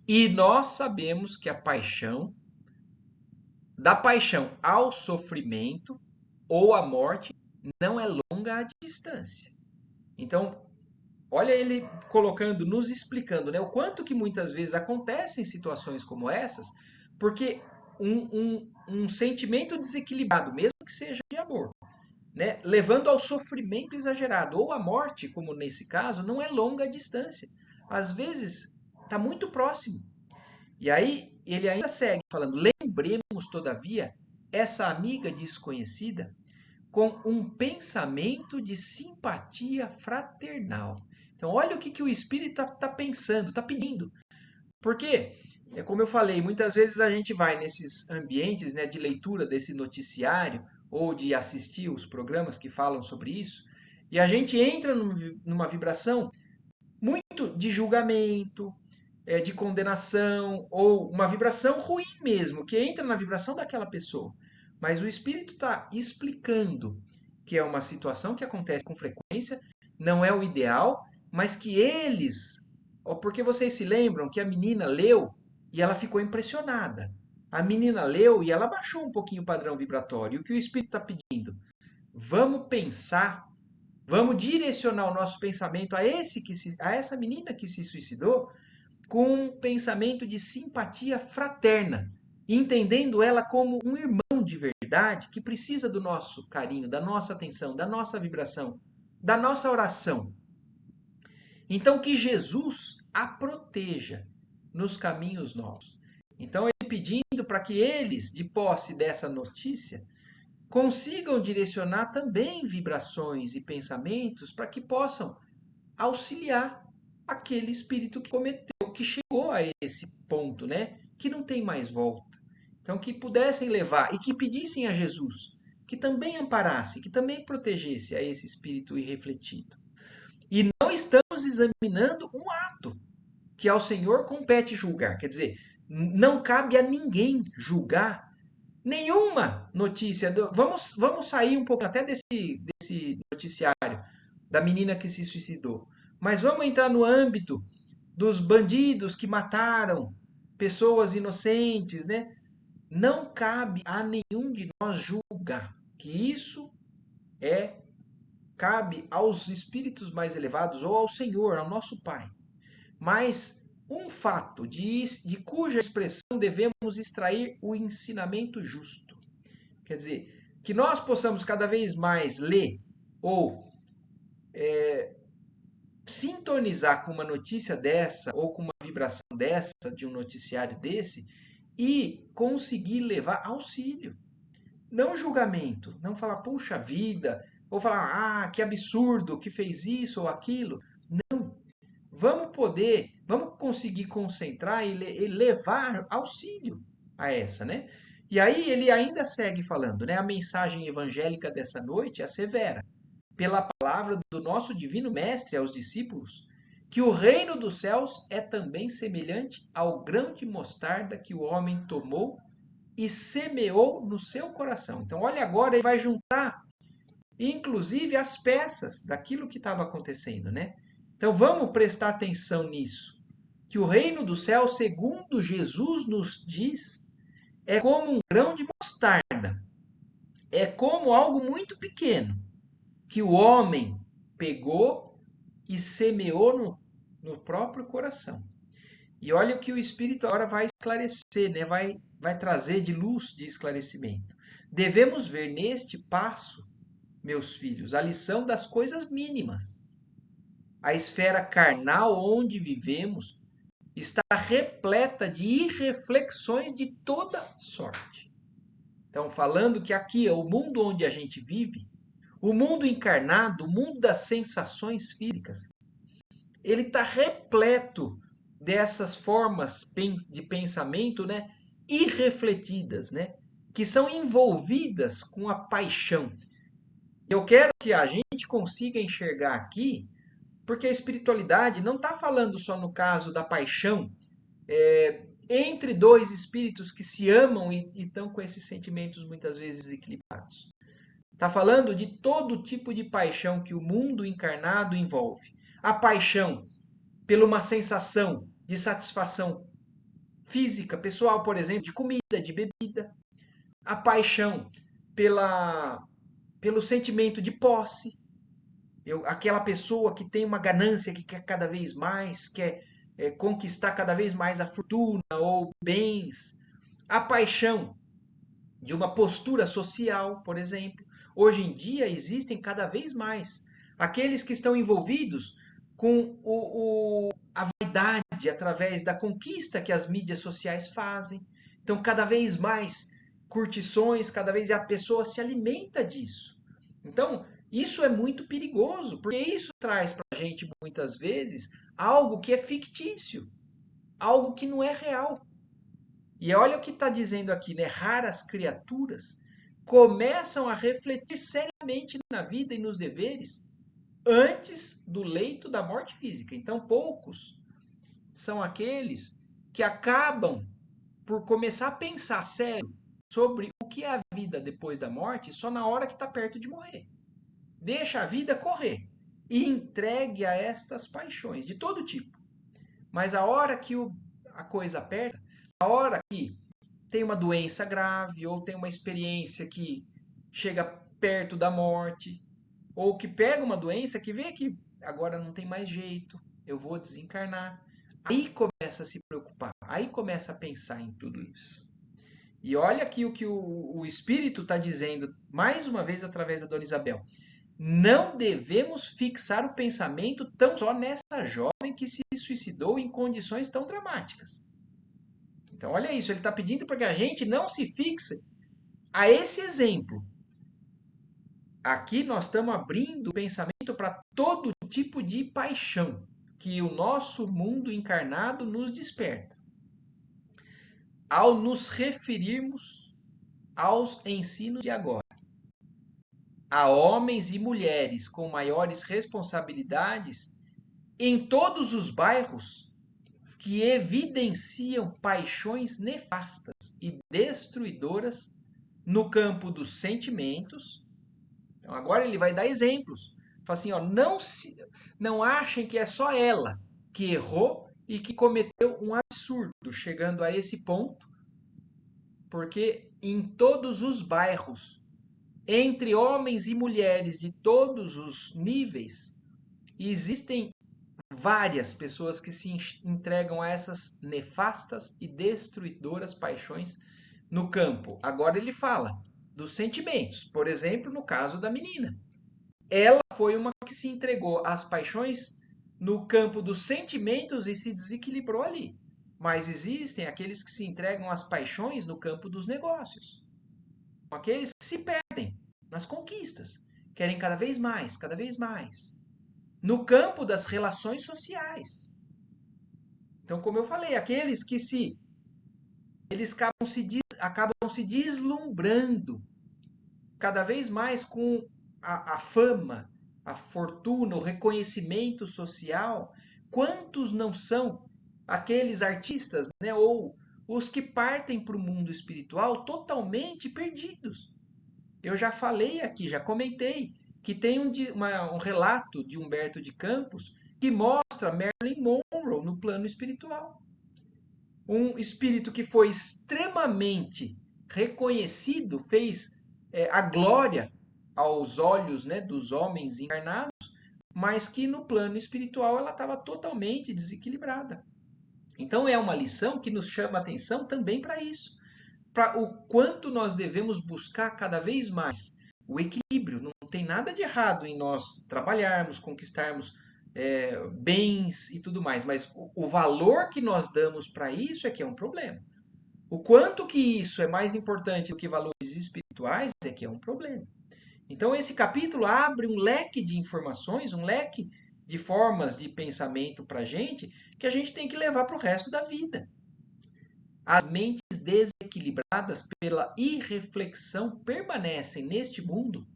E nós sabemos que a paixão, da paixão ao sofrimento ou à morte, não é longa a distância. Então, olha ele colocando, nos explicando, né, o quanto que muitas vezes acontecem situações como essas, porque um sentimento desequilibrado, mesmo que seja de amor, né, levando ao sofrimento exagerado ou à morte, como nesse caso, não é longa a distância. Às vezes está muito próximo. E aí ele ainda segue falando: lembremos, todavia, essa amiga desconhecida com um pensamento de simpatia fraternal. Então, olha o que o Espírito está pensando, está pedindo. Porque, como eu falei, muitas vezes a gente vai nesses ambientes, né, de leitura desse noticiário ou de assistir os programas que falam sobre isso, e a gente entra numa vibração muito de julgamento, de condenação, ou uma vibração ruim mesmo, que entra na vibração daquela pessoa. Mas o Espírito está explicando que é uma situação que acontece com frequência, não é o ideal, mas que eles. Porque vocês se lembram que a menina leu e ela ficou impressionada. A menina leu e ela baixou um pouquinho o padrão vibratório. E o que o Espírito está pedindo? Vamos pensar, vamos direcionar o nosso pensamento a essa menina que se suicidou com um pensamento de simpatia fraterna, entendendo ela como um irmão de verdade que precisa do nosso carinho, da nossa atenção, da nossa vibração, da nossa oração. Então, que Jesus a proteja nos caminhos novos. Então, ele pedindo para que eles, de posse dessa notícia, consigam direcionar também vibrações e pensamentos para que possam auxiliar aquele espírito que cometeu, que chegou a esse ponto, né? Que não tem mais volta. Então, que pudessem levar e que pedissem a Jesus que também amparasse, que também protegesse a esse espírito irrefletido. E não estamos examinando um ato que ao Senhor compete julgar. Quer dizer, não cabe a ninguém julgar nenhuma notícia. Vamos sair um pouco até desse noticiário da menina que se suicidou. Mas vamos entrar no âmbito dos bandidos que mataram pessoas inocentes, né? Não cabe a nenhum de nós julgar, que isso é cabe aos espíritos mais elevados ou ao Senhor, ao nosso Pai. Mas um fato de cuja expressão devemos extrair o ensinamento justo. Quer dizer, que nós possamos cada vez mais ler ou sintonizar com uma notícia dessa ou com uma vibração dessa, de um noticiário desse, e conseguir levar auxílio. Não julgamento, não falar, puxa vida, ou falar, que absurdo que fez isso ou aquilo. Não. Vamos conseguir concentrar e levar auxílio a essa, né? E aí ele ainda segue falando, né? A mensagem evangélica dessa noite é severa, pela palavra do nosso divino mestre aos discípulos, que o reino dos céus é também semelhante ao grão de mostarda que o homem tomou e semeou no seu coração. Então, olha agora, ele vai juntar, inclusive, as peças daquilo que estava acontecendo, né? Então, vamos prestar atenção nisso. Que o reino do céu, segundo Jesus nos diz, é como um grão de mostarda. É como algo muito pequeno que o homem pegou e semeou no próprio coração. E olha o que o Espírito agora vai esclarecer, né? vai trazer de luz, de esclarecimento. Devemos ver neste passo, meus filhos, a lição das coisas mínimas. A esfera carnal onde vivemos está repleta de irreflexões de toda sorte. Então, falando que aqui é o mundo onde a gente vive, o mundo encarnado, o mundo das sensações físicas, ele está repleto dessas formas de pensamento, né, irrefletidas, né, que são envolvidas com a paixão. Eu quero que a gente consiga enxergar aqui, porque a espiritualidade não está falando só no caso da paixão entre dois espíritos que se amam e estão com esses sentimentos muitas vezes equilibrados. Está falando de todo tipo de paixão que o mundo encarnado envolve. A paixão pela uma sensação de satisfação física, pessoal, por exemplo, de comida, de bebida. A paixão pelo sentimento de posse. Aquela pessoa que tem uma ganância, que quer cada vez mais, quer conquistar cada vez mais a fortuna ou bens. A paixão de uma postura social, por exemplo. Hoje em dia existem cada vez mais aqueles que estão envolvidos com a vaidade através da conquista que as mídias sociais fazem. Então, cada vez mais curtições, cada vez a pessoa se alimenta disso. Então, isso é muito perigoso, porque isso traz para a gente, muitas vezes, algo que é fictício, algo que não é real. E olha o que está dizendo aqui, né? Raras criaturas começam a refletir seriamente na vida e nos deveres antes do leito da morte física. Então, poucos são aqueles que acabam por começar a pensar sério sobre o que é a vida depois da morte só na hora que está perto de morrer. Deixa a vida correr e entregue a estas paixões de todo tipo. Mas a hora que a coisa aperta, a hora que tem uma doença grave ou tem uma experiência que chega perto da morte, ou que pega uma doença que vê que agora não tem mais jeito, eu vou desencarnar. Aí começa a se preocupar, aí começa a pensar em tudo isso. E olha aqui o que o Espírito está dizendo, mais uma vez através da Dona Isabel. Não devemos fixar o pensamento tão só nessa jovem que se suicidou em condições tão dramáticas. Então, olha isso, ele está pedindo para que a gente não se fixe a esse exemplo. Aqui nós estamos abrindo o pensamento para todo tipo de paixão que o nosso mundo encarnado nos desperta. Ao nos referirmos aos ensinos de agora, a homens e mulheres com maiores responsabilidades em todos os bairros que evidenciam paixões nefastas e destruidoras no campo dos sentimentos. Então agora ele vai dar exemplos. Fala assim, ó, não achem que é só ela que errou e que cometeu um absurdo chegando a esse ponto, porque em todos os bairros, entre homens e mulheres de todos os níveis, existem várias pessoas que se entregam a essas nefastas e destruidoras paixões no campo. Agora ele fala dos sentimentos. Por exemplo, no caso da menina. Ela foi uma que se entregou às paixões no campo dos sentimentos e se desequilibrou ali. Mas existem aqueles que se entregam às paixões no campo dos negócios. Aqueles que se perdem nas conquistas. Querem cada vez mais, cada vez mais. No campo das relações sociais. Então, como eu falei, aqueles que eles acabam se deslumbrando cada vez mais com a fama, a fortuna, o reconhecimento social. Quantos não são aqueles artistas, né, ou os que partem para o mundo espiritual totalmente perdidos? Eu já falei aqui, já comentei, que tem um relato de Humberto de Campos que mostra Marilyn Monroe no plano espiritual. Um espírito que foi extremamente reconhecido, fez a glória aos olhos, né, dos homens encarnados, mas que no plano espiritual ela estava totalmente desequilibrada. Então é uma lição que nos chama a atenção também para isso, para o quanto nós devemos buscar cada vez mais o equilíbrio. Não tem nada de errado em nós trabalharmos, conquistarmos bens e tudo mais, mas o valor que nós damos para isso é que é um problema. O quanto que isso é mais importante do que valores espirituais é que é um problema. Então esse capítulo abre um leque de informações, um leque de formas de pensamento para a gente, que a gente tem que levar para o resto da vida. As mentes desequilibradas pela irreflexão permanecem neste mundo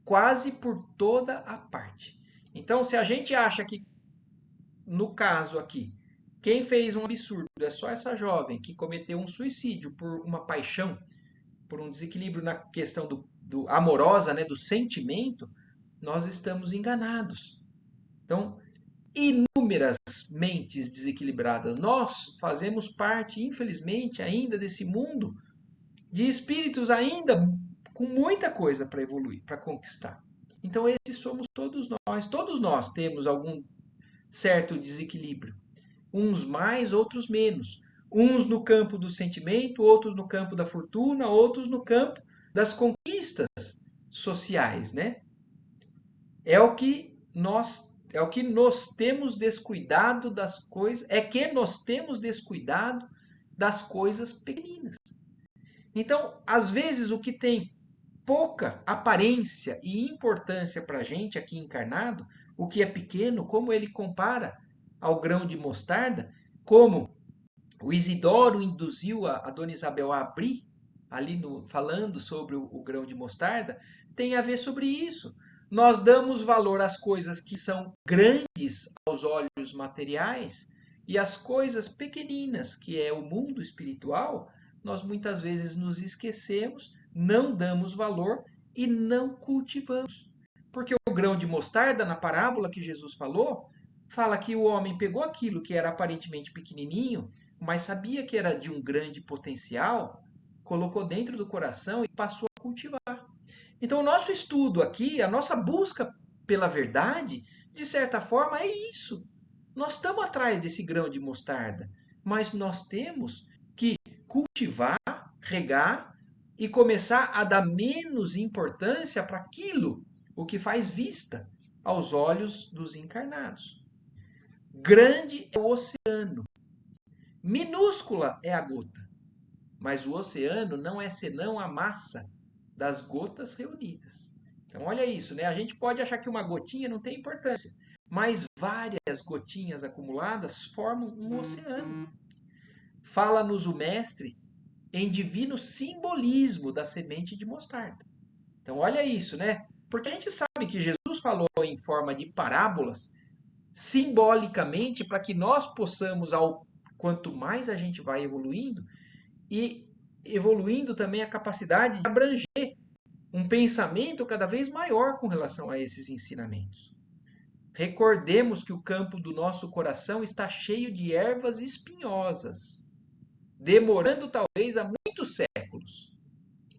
quase por toda a parte. Então, se a gente acha que, no caso aqui, quem fez um absurdo é só essa jovem que cometeu um suicídio por uma paixão, por um desequilíbrio na questão do amorosa, né, do sentimento, nós estamos enganados. Então, inúmeras mentes desequilibradas. Nós fazemos parte, infelizmente, ainda desse mundo de espíritos ainda com muita coisa para evoluir, para conquistar. Então, esses somos todos nós. Todos nós temos algum certo desequilíbrio. Uns mais, outros menos. Uns no campo do sentimento, outros no campo da fortuna, outros no campo das conquistas sociais, né? É o que nós É o que nós temos descuidado das coisas, é que nós temos descuidado das coisas pequeninas. Então, às vezes, o que tem pouca aparência e importância para a gente aqui encarnado, o que é pequeno, como ele compara ao grão de mostarda, como o Isidoro induziu a Dona Isabel a abrir, ali falando sobre o grão de mostarda, tem a ver sobre isso. Nós damos valor às coisas que são grandes aos olhos materiais e as coisas pequeninas, que é o mundo espiritual, nós muitas vezes nos esquecemos, não damos valor e não cultivamos. Porque o grão de mostarda, na parábola que Jesus falou, fala que o homem pegou aquilo que era aparentemente pequenininho, mas sabia que era de um grande potencial, colocou dentro do coração e passou a cultivar. Então, o nosso estudo aqui, a nossa busca pela verdade, de certa forma, é isso. Nós estamos atrás desse grão de mostarda, mas nós temos que cultivar, regar e começar a dar menos importância para aquilo, o que faz vista aos olhos dos encarnados. Grande é o oceano, minúscula é a gota, mas o oceano não é senão a massa das gotas reunidas. Então, olha isso, né? A gente pode achar que uma gotinha não tem importância, mas várias gotinhas acumuladas formam um oceano. Fala-nos o mestre em divino simbolismo da semente de mostarda. Então, olha isso, né? Porque a gente sabe que Jesus falou em forma de parábolas, simbolicamente, para que nós possamos, quanto mais a gente vai evoluindo, e evoluindo também a capacidade de abranger um pensamento cada vez maior com relação a esses ensinamentos. Recordemos que o campo do nosso coração está cheio de ervas espinhosas, demorando talvez há muitos séculos,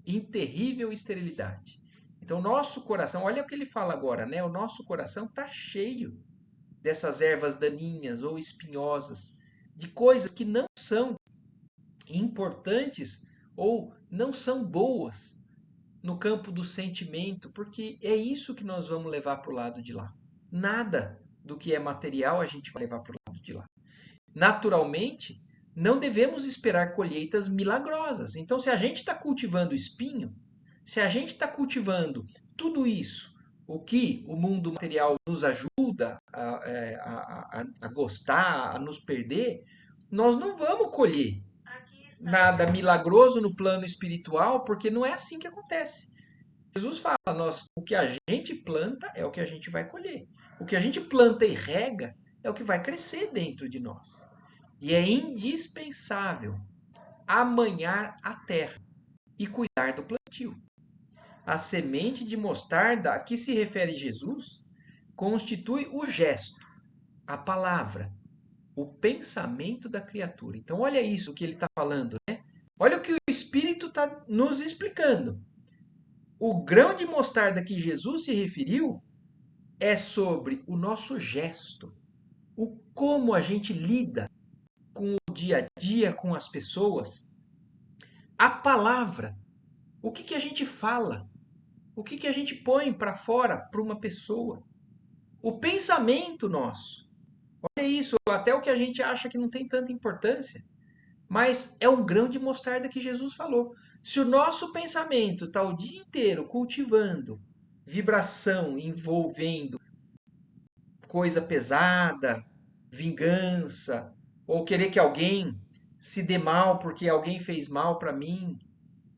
em terrível esterilidade. Então, nosso coração, olha o que ele fala agora, né? O nosso coração está cheio dessas ervas daninhas ou espinhosas, de coisas que não são importantes ou não são boas no campo do sentimento, porque é isso que nós vamos levar para o lado de lá. Nada do que é material a gente vai levar para o lado de lá. Naturalmente, não devemos esperar colheitas milagrosas. Então, se a gente está cultivando espinho, se a gente está cultivando tudo isso, o que o mundo material nos ajuda a gostar, a nos perder, nós não vamos colher nada milagroso no plano espiritual, porque não é assim que acontece. Jesus fala, o que a gente planta é o que a gente vai colher. O que a gente planta e rega é o que vai crescer dentro de nós. E é indispensável amanhar a terra e cuidar do plantio. A semente de mostarda a que se refere Jesus constitui o gesto, a palavra, o pensamento da criatura. Então, olha isso que ele está falando, né? Olha o que o Espírito está nos explicando. O grão de mostarda que Jesus se referiu é sobre o nosso gesto, o como a gente lida com o dia a dia, com as pessoas. A palavra, o que a gente fala, o que a gente põe para fora para uma pessoa. O pensamento nosso. Olha isso, até o que a gente acha que não tem tanta importância. Mas é um grão de mostarda que Jesus falou. Se o nosso pensamento está o dia inteiro cultivando vibração, envolvendo coisa pesada, vingança, ou querer que alguém se dê mal porque alguém fez mal para mim,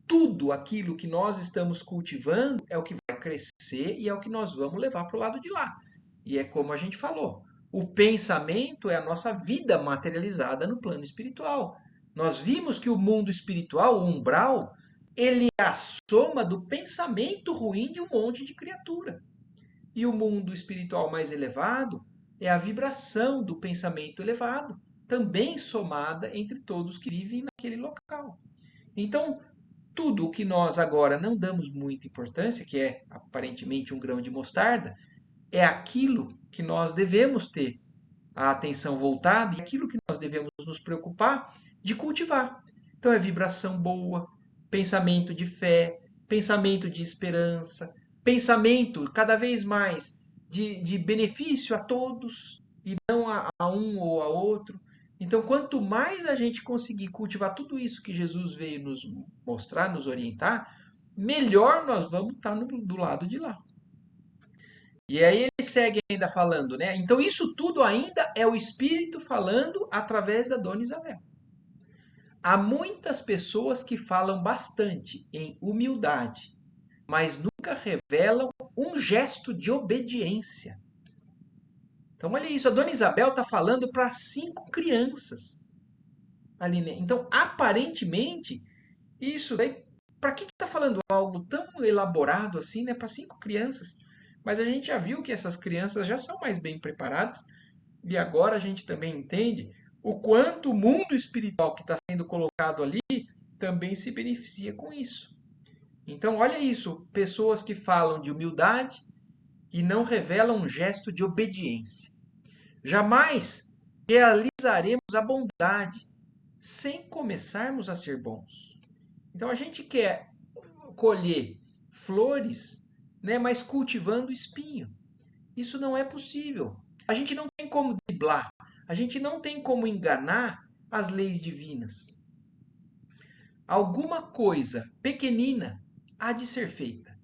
tudo aquilo que nós estamos cultivando é o que vai crescer e é o que nós vamos levar para o lado de lá. E é como a gente falou, o pensamento é a nossa vida materializada no plano espiritual. Nós vimos que o mundo espiritual, o umbral, ele é a soma do pensamento ruim de um monte de criatura. E o mundo espiritual mais elevado é a vibração do pensamento elevado, também somada entre todos que vivem naquele local. Então, tudo o que nós agora não damos muita importância, que é aparentemente um grão de mostarda, é aquilo que nós devemos ter a atenção voltada e aquilo que nós devemos nos preocupar de cultivar. Então, é vibração boa, pensamento de fé, pensamento de esperança, pensamento cada vez mais de benefício a todos e não a um ou a outro. Então, quanto mais a gente conseguir cultivar tudo isso que Jesus veio nos mostrar, nos orientar, melhor nós vamos estar do lado de lá. E aí ele segue ainda falando, né? Então isso tudo ainda é o Espírito falando através da Dona Isabel. Há muitas pessoas que falam bastante em humildade, mas nunca revelam um gesto de obediência. Então olha isso, a Dona Isabel está falando para 5 crianças ali, né? Então aparentemente isso daí, para que está falando algo tão elaborado assim, né? Para 5 crianças. Mas a gente já viu que essas crianças já são mais bem preparadas e agora a gente também entende o quanto o mundo espiritual que está sendo colocado ali também se beneficia com isso. Então, olha isso, pessoas que falam de humildade e não revelam um gesto de obediência. Jamais realizaremos a bondade sem começarmos a ser bons. Então, a gente quer colher flores, né, mas cultivando espinho. Isso não é possível. A gente não tem como driblar, a gente não tem como enganar as leis divinas. Alguma coisa pequenina há de ser feita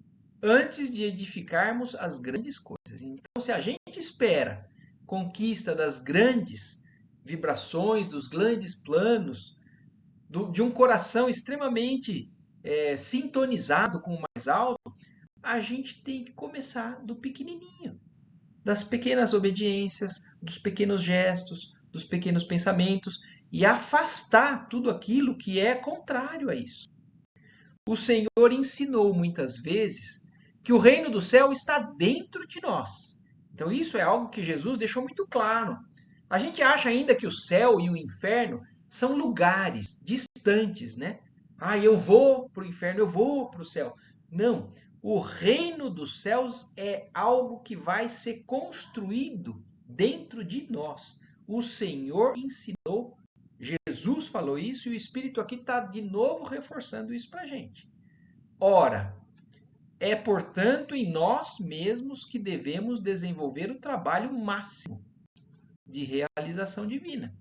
antes de edificarmos as grandes coisas. Então, se a gente espera conquista das grandes vibrações, dos grandes planos, de um coração extremamente sintonizado com o mais alto, a gente tem que começar do pequenininho, das pequenas obediências, dos pequenos gestos, dos pequenos pensamentos e afastar tudo aquilo que é contrário a isso. O Senhor ensinou muitas vezes que o reino do céu está dentro de nós. Então, isso é algo que Jesus deixou muito claro. A gente acha ainda que o céu e o inferno são lugares distantes, né? Ah, eu vou para o inferno, eu vou para o céu. Não. O reino dos céus é algo que vai ser construído dentro de nós. O Senhor ensinou, Jesus falou isso e o Espírito aqui está de novo reforçando isso para a gente. Ora, é portanto em nós mesmos que devemos desenvolver o trabalho máximo de realização divina.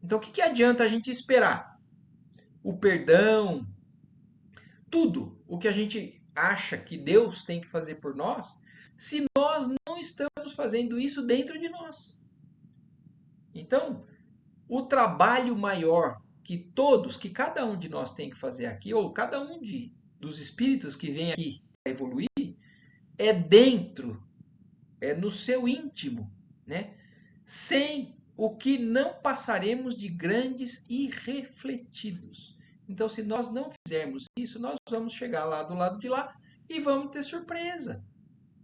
Então, o que adianta a gente esperar? O perdão, tudo o que a gente acha que Deus tem que fazer por nós, se nós não estamos fazendo isso dentro de nós. Então, o trabalho maior que todos, que cada um de nós tem que fazer aqui, ou cada um dos espíritos que vem aqui para evoluir, é dentro, é no seu íntimo, né? Sem o que não passaremos de grandes irrefletidos. Então, se nós não fizermos isso, nós vamos chegar lá do lado de lá e vamos ter surpresa.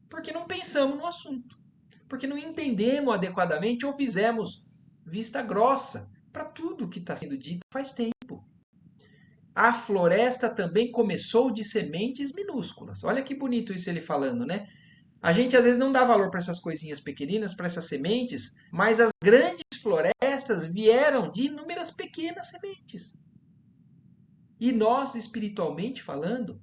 Porque não pensamos no assunto. Porque não entendemos adequadamente ou fizemos vista grossa para tudo que está sendo dito faz tempo. A floresta também começou de sementes minúsculas. Olha que bonito isso ele falando, né? A gente às vezes não dá valor para essas coisinhas pequeninas, para essas sementes, mas as grandes florestas vieram de inúmeras pequenas sementes. E nós, espiritualmente falando,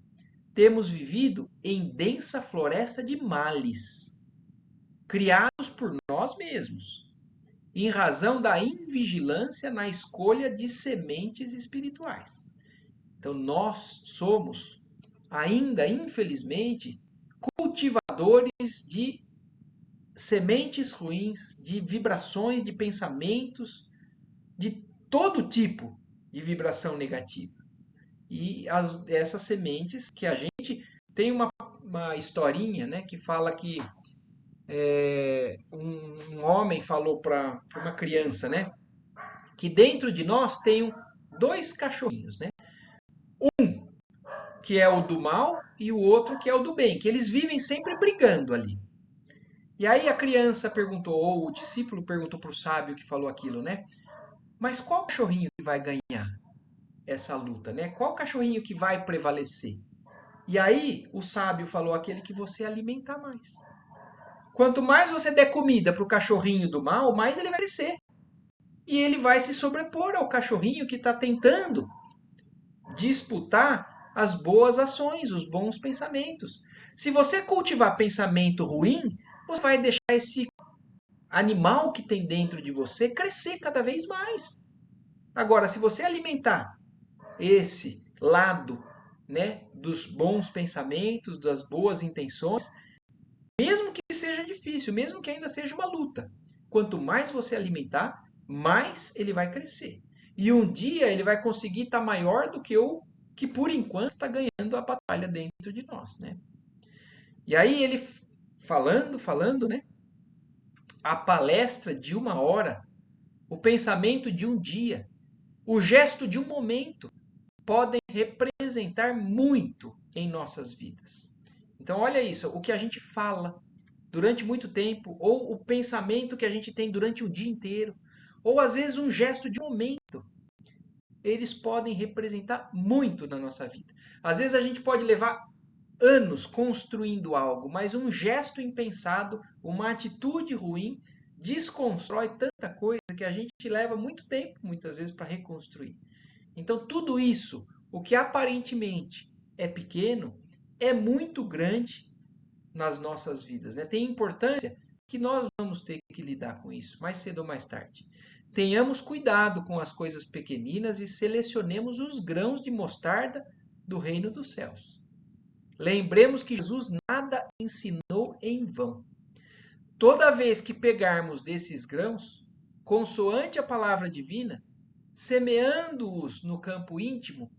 temos vivido em densa floresta de males, criados por nós mesmos, em razão da invigilância na escolha de sementes espirituais. Então nós somos, ainda infelizmente, cultivadores de sementes ruins, de vibrações, de pensamentos, de todo tipo de vibração negativa. E essas sementes que a gente tem uma historinha, né, que fala que um homem falou para uma criança, né, que dentro de nós tem 2 cachorrinhos, né, que é o do mal e o outro que é o do bem, que eles vivem sempre brigando ali. E aí a criança perguntou, ou o discípulo perguntou para o sábio que falou aquilo, né? Mas qual cachorrinho que vai ganhar essa luta, né? Qual cachorrinho que vai prevalecer? E aí o sábio falou aquele que você alimentar mais. Quanto mais você der comida para o cachorrinho do mal, mais ele vai crescer. E ele vai se sobrepor ao cachorrinho que está tentando disputar as boas ações, os bons pensamentos. Se você cultivar pensamento ruim, você vai deixar esse animal que tem dentro de você crescer cada vez mais. Agora, se você alimentar esse lado, né, dos bons pensamentos, das boas intenções, mesmo que seja difícil, mesmo que ainda seja uma luta, quanto mais você alimentar, mais ele vai crescer. E um dia ele vai conseguir estar maior do que o que por enquanto está ganhando a batalha dentro de nós, né? E aí ele falando, né? A palestra de uma hora, o pensamento de um dia, o gesto de um momento podem representar muito em nossas vidas. Então, olha isso, o que a gente fala durante muito tempo, ou o pensamento que a gente tem durante o dia inteiro, ou às vezes um gesto de momento, eles podem representar muito na nossa vida. Às vezes a gente pode levar anos construindo algo, mas um gesto impensado, uma atitude ruim, desconstrói tanta coisa que a gente leva muito tempo, muitas vezes, para reconstruir. Então, tudo isso, o que aparentemente é pequeno, é muito grande nas nossas vidas, né? Tem importância que nós vamos ter que lidar com isso, mais cedo ou mais tarde. Tenhamos cuidado com as coisas pequeninas e selecionemos os grãos de mostarda do reino dos céus. Lembremos que Jesus nada ensinou em vão. Toda vez que pegarmos desses grãos, consoante a palavra divina, semeando-os no campo íntimo,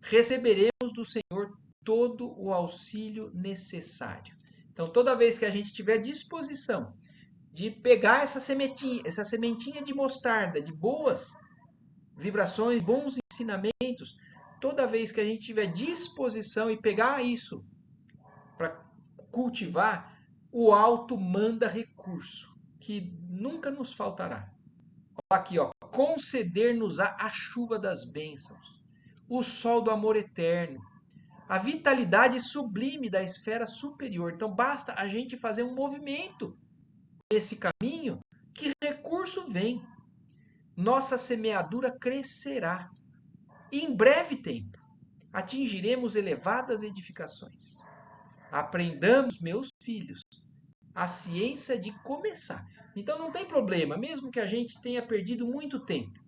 receberemos do Senhor todo o auxílio necessário. Então, toda vez que a gente tiver disposição de pegar essa sementinha de mostarda, de boas vibrações, bons ensinamentos, toda vez que a gente tiver disposição e pegar isso para cultivar, o alto manda recurso, que nunca nos faltará. Aqui, ó, conceder-nos a chuva das bênçãos, o sol do amor eterno, a vitalidade sublime da esfera superior. Então basta a gente fazer um movimento nesse caminho que recurso vem. Nossa semeadura crescerá. E em breve tempo atingiremos elevadas edificações. Aprendamos, meus filhos, a ciência de começar. Então não tem problema, mesmo que a gente tenha perdido muito tempo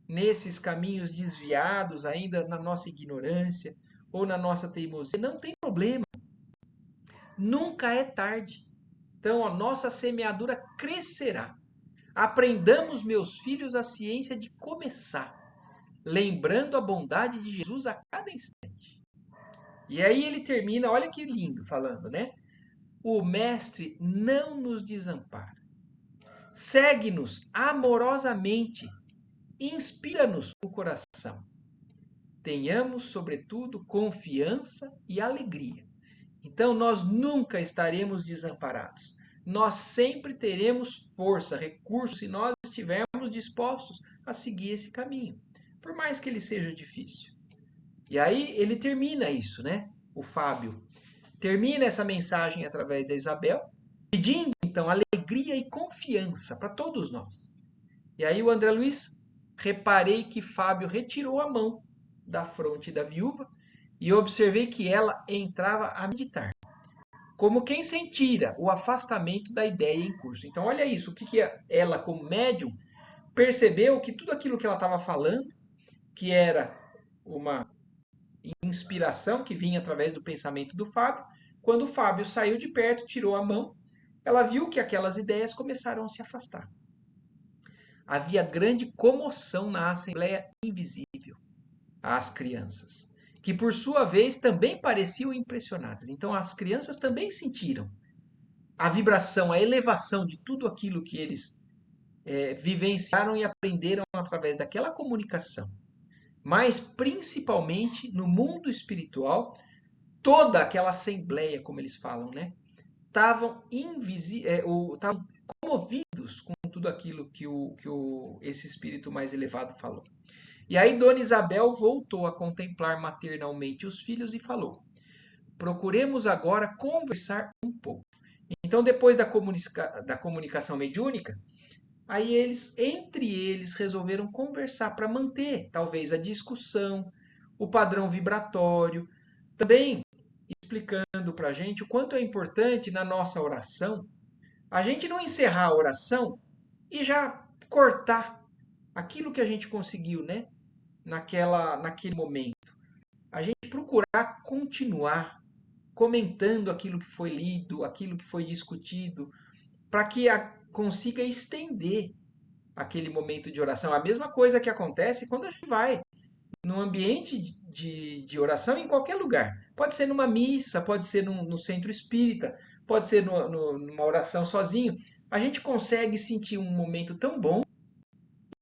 nesses caminhos desviados, ainda na nossa ignorância ou na nossa teimosia, não tem problema. Nunca é tarde. Então a nossa semeadura crescerá. Aprendamos, meus filhos, a ciência de começar, lembrando a bondade de Jesus a cada instante. E aí ele termina, olha que lindo falando, né? O mestre não nos desampara. Segue-nos amorosamente, inspira-nos o coração. Tenhamos, sobretudo, confiança e alegria. Então, nós nunca estaremos desamparados. Nós sempre teremos força, recurso, se nós estivermos dispostos a seguir esse caminho, por mais que ele seja difícil. E aí ele termina isso, né? O Fábio termina essa mensagem através da Isabel, pedindo então alegria e confiança para todos nós. E aí o André Luiz, reparei que Fábio retirou a mão da fronte da viúva e observei que ela entrava a meditar, como quem sentira o afastamento da ideia em curso. Então olha isso, o que ela como médium percebeu que tudo aquilo que ela estava falando, que era uma inspiração que vinha através do pensamento do Fábio, quando o Fábio saiu de perto, tirou a mão, ela viu que aquelas ideias começaram a se afastar. Havia grande comoção na Assembleia Invisível às crianças, que por sua vez também pareciam impressionadas. Então as crianças também sentiram a vibração, a elevação de tudo aquilo que eles vivenciaram e aprenderam através daquela comunicação. Mas principalmente no mundo espiritual, toda aquela assembleia, como eles falam, né? Estavam comovidos com tudo aquilo que esse espírito mais elevado falou. E aí Dona Isabel voltou a contemplar maternalmente os filhos e falou: procuremos agora conversar um pouco. Então, depois da comunicação mediúnica, aí entre eles, resolveram conversar para manter, talvez, a discussão, o padrão vibratório, também explicando para a gente o quanto é importante na nossa oração A gente não encerrar a oração e já cortar aquilo que a gente conseguiu, né? Naquele momento. A gente procurar continuar comentando aquilo que foi lido, aquilo que foi discutido, para que consiga estender aquele momento de oração. A mesma coisa que acontece quando a gente vai num ambiente de oração em qualquer lugar. Pode ser numa missa, pode ser no centro espírita, pode ser numa oração sozinho. A gente consegue sentir um momento tão bom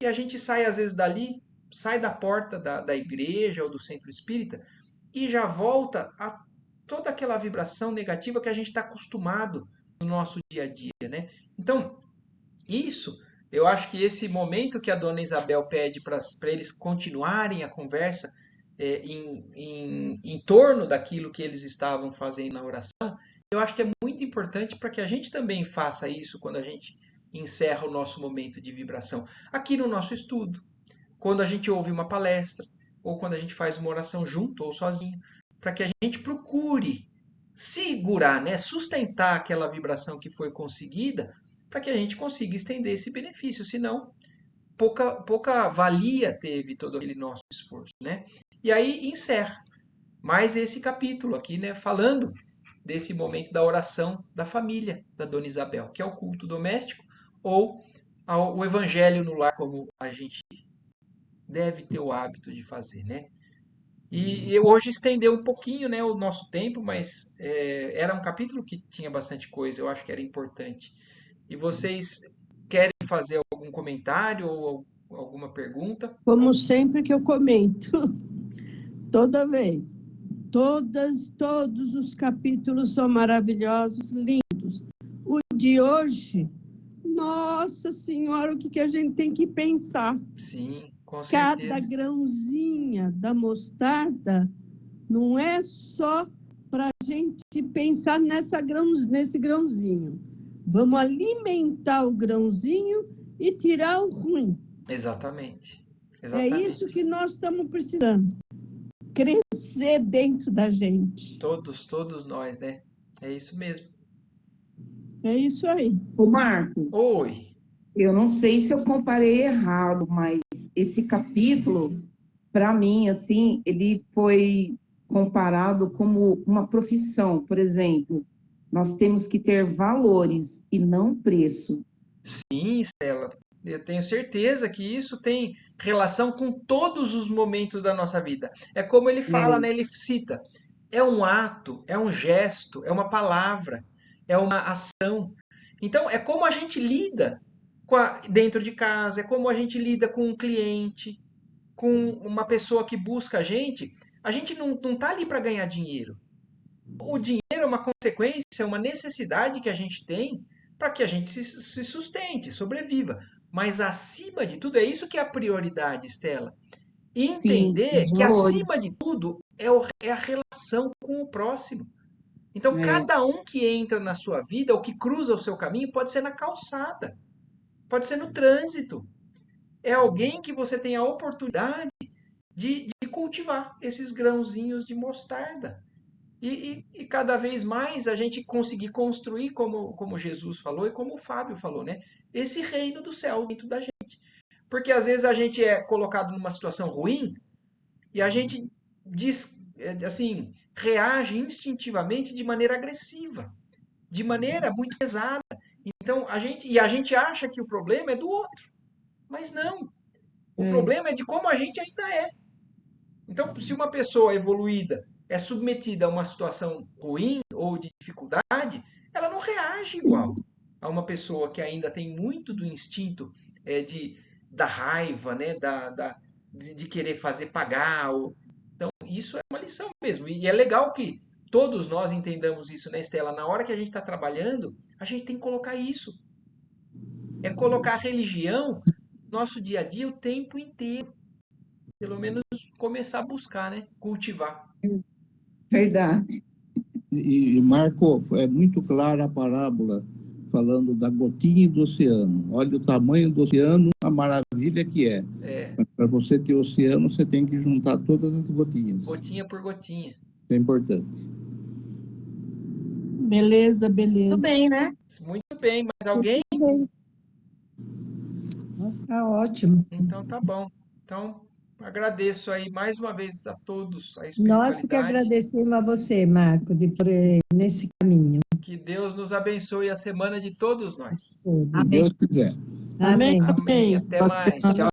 e a gente sai às vezes dali, sai da porta da igreja ou do centro espírita e já volta a toda aquela vibração negativa que a gente está acostumado no nosso dia a dia, né? Então, isso, eu acho que esse momento que a dona Isabel pede para eles continuarem a conversa em torno daquilo que eles estavam fazendo na oração, eu acho que é muito importante para que a gente também faça isso quando a gente encerra o nosso momento de vibração. Aqui no nosso estudo, quando a gente ouve uma palestra, ou quando a gente faz uma oração junto ou sozinho, para que a gente procure segurar, né, sustentar aquela vibração que foi conseguida, para que a gente consiga estender esse benefício, senão pouca valia teve todo aquele nosso esforço, né? E aí encerra mais esse capítulo aqui, né, falando desse momento da oração da família da Dona Isabel, que é o culto doméstico ou o evangelho no lar, como a gente deve ter o hábito de fazer, né? E eu hoje estendeu um pouquinho, né, o nosso tempo, mas era um capítulo que tinha bastante coisa, eu acho que era importante. E vocês querem fazer algum comentário ou alguma pergunta? Como sempre que eu comento, toda vez. Todos os capítulos são maravilhosos, lindos. O de hoje, nossa Senhora, o que a gente tem que pensar? Sim, com Cada certeza. grãozinha da mostarda não é só para a gente pensar nesse grãozinho. Vamos alimentar o grãozinho e tirar o ruim. Exatamente. É isso Exatamente. que nós estamos precisando. Crescer dentro da gente. Todos nós, né? É isso mesmo. É isso aí. Ô, Marco, Oi. eu não sei se eu comparei errado, mas esse capítulo, para mim, assim, ele foi comparado como uma profissão. Por exemplo, nós temos que ter valores e não preço. Sim, Estela. Eu tenho certeza que isso tem relação com todos os momentos da nossa vida. É como ele fala, É, né? Ele cita. É um ato, é um gesto, é uma palavra, é uma ação. Então, é como a gente lida dentro de casa, é como a gente lida com um cliente, com uma pessoa que busca a gente. A gente não está ali para ganhar dinheiro. O dinheiro é uma consequência, é uma necessidade que a gente tem para que a gente se sustente, sobreviva. Mas acima de tudo, é isso que é a prioridade, Estela. sim, Entender os que acima valores. de tudo é a relação com o próximo. Então, É, cada um que entra na sua vida, ou que cruza o seu caminho, pode ser na calçada, pode ser no trânsito. É alguém que você tem a oportunidade de cultivar esses grãozinhos de mostarda. E cada vez mais a gente conseguir construir, como Jesus falou e como o Fábio falou, né? Esse reino do céu dentro da gente. Porque às vezes a gente é colocado numa situação ruim e a gente assim, reage instintivamente de maneira agressiva, de maneira muito pesada. Então a gente acha que o problema é do outro, mas não. O é, problema é de como a gente ainda é. Então, se uma pessoa evoluída é submetida a uma situação ruim ou de dificuldade, ela não reage igual a uma pessoa que ainda tem muito do instinto da raiva, né? De querer fazer pagar. Então, isso é uma lição mesmo. E é legal que todos nós entendamos isso, né, Estela? Na hora que a gente está trabalhando, a gente tem que colocar isso. É colocar a religião no nosso dia a dia o tempo inteiro. Pelo menos começar a buscar, né? Cultivar. verdade. Marco, é muito clara a parábola falando da gotinha do oceano. Olha o tamanho do oceano, a maravilha que é. É, Para você ter oceano, você tem que juntar todas as gotinhas. gotinha por gotinha. Isso é importante. Beleza, beleza. Tudo bem, né? Muito bem, mas alguém? Tá ótimo. Então tá bom. Então agradeço aí mais uma vez a todos a Nós que espiritualidade. agradecemos a você, Marco, de por nesse caminho. Que Deus nos abençoe a semana de todos nós. Se Deus quiser. Amém. Amém. Até mais. Tchau.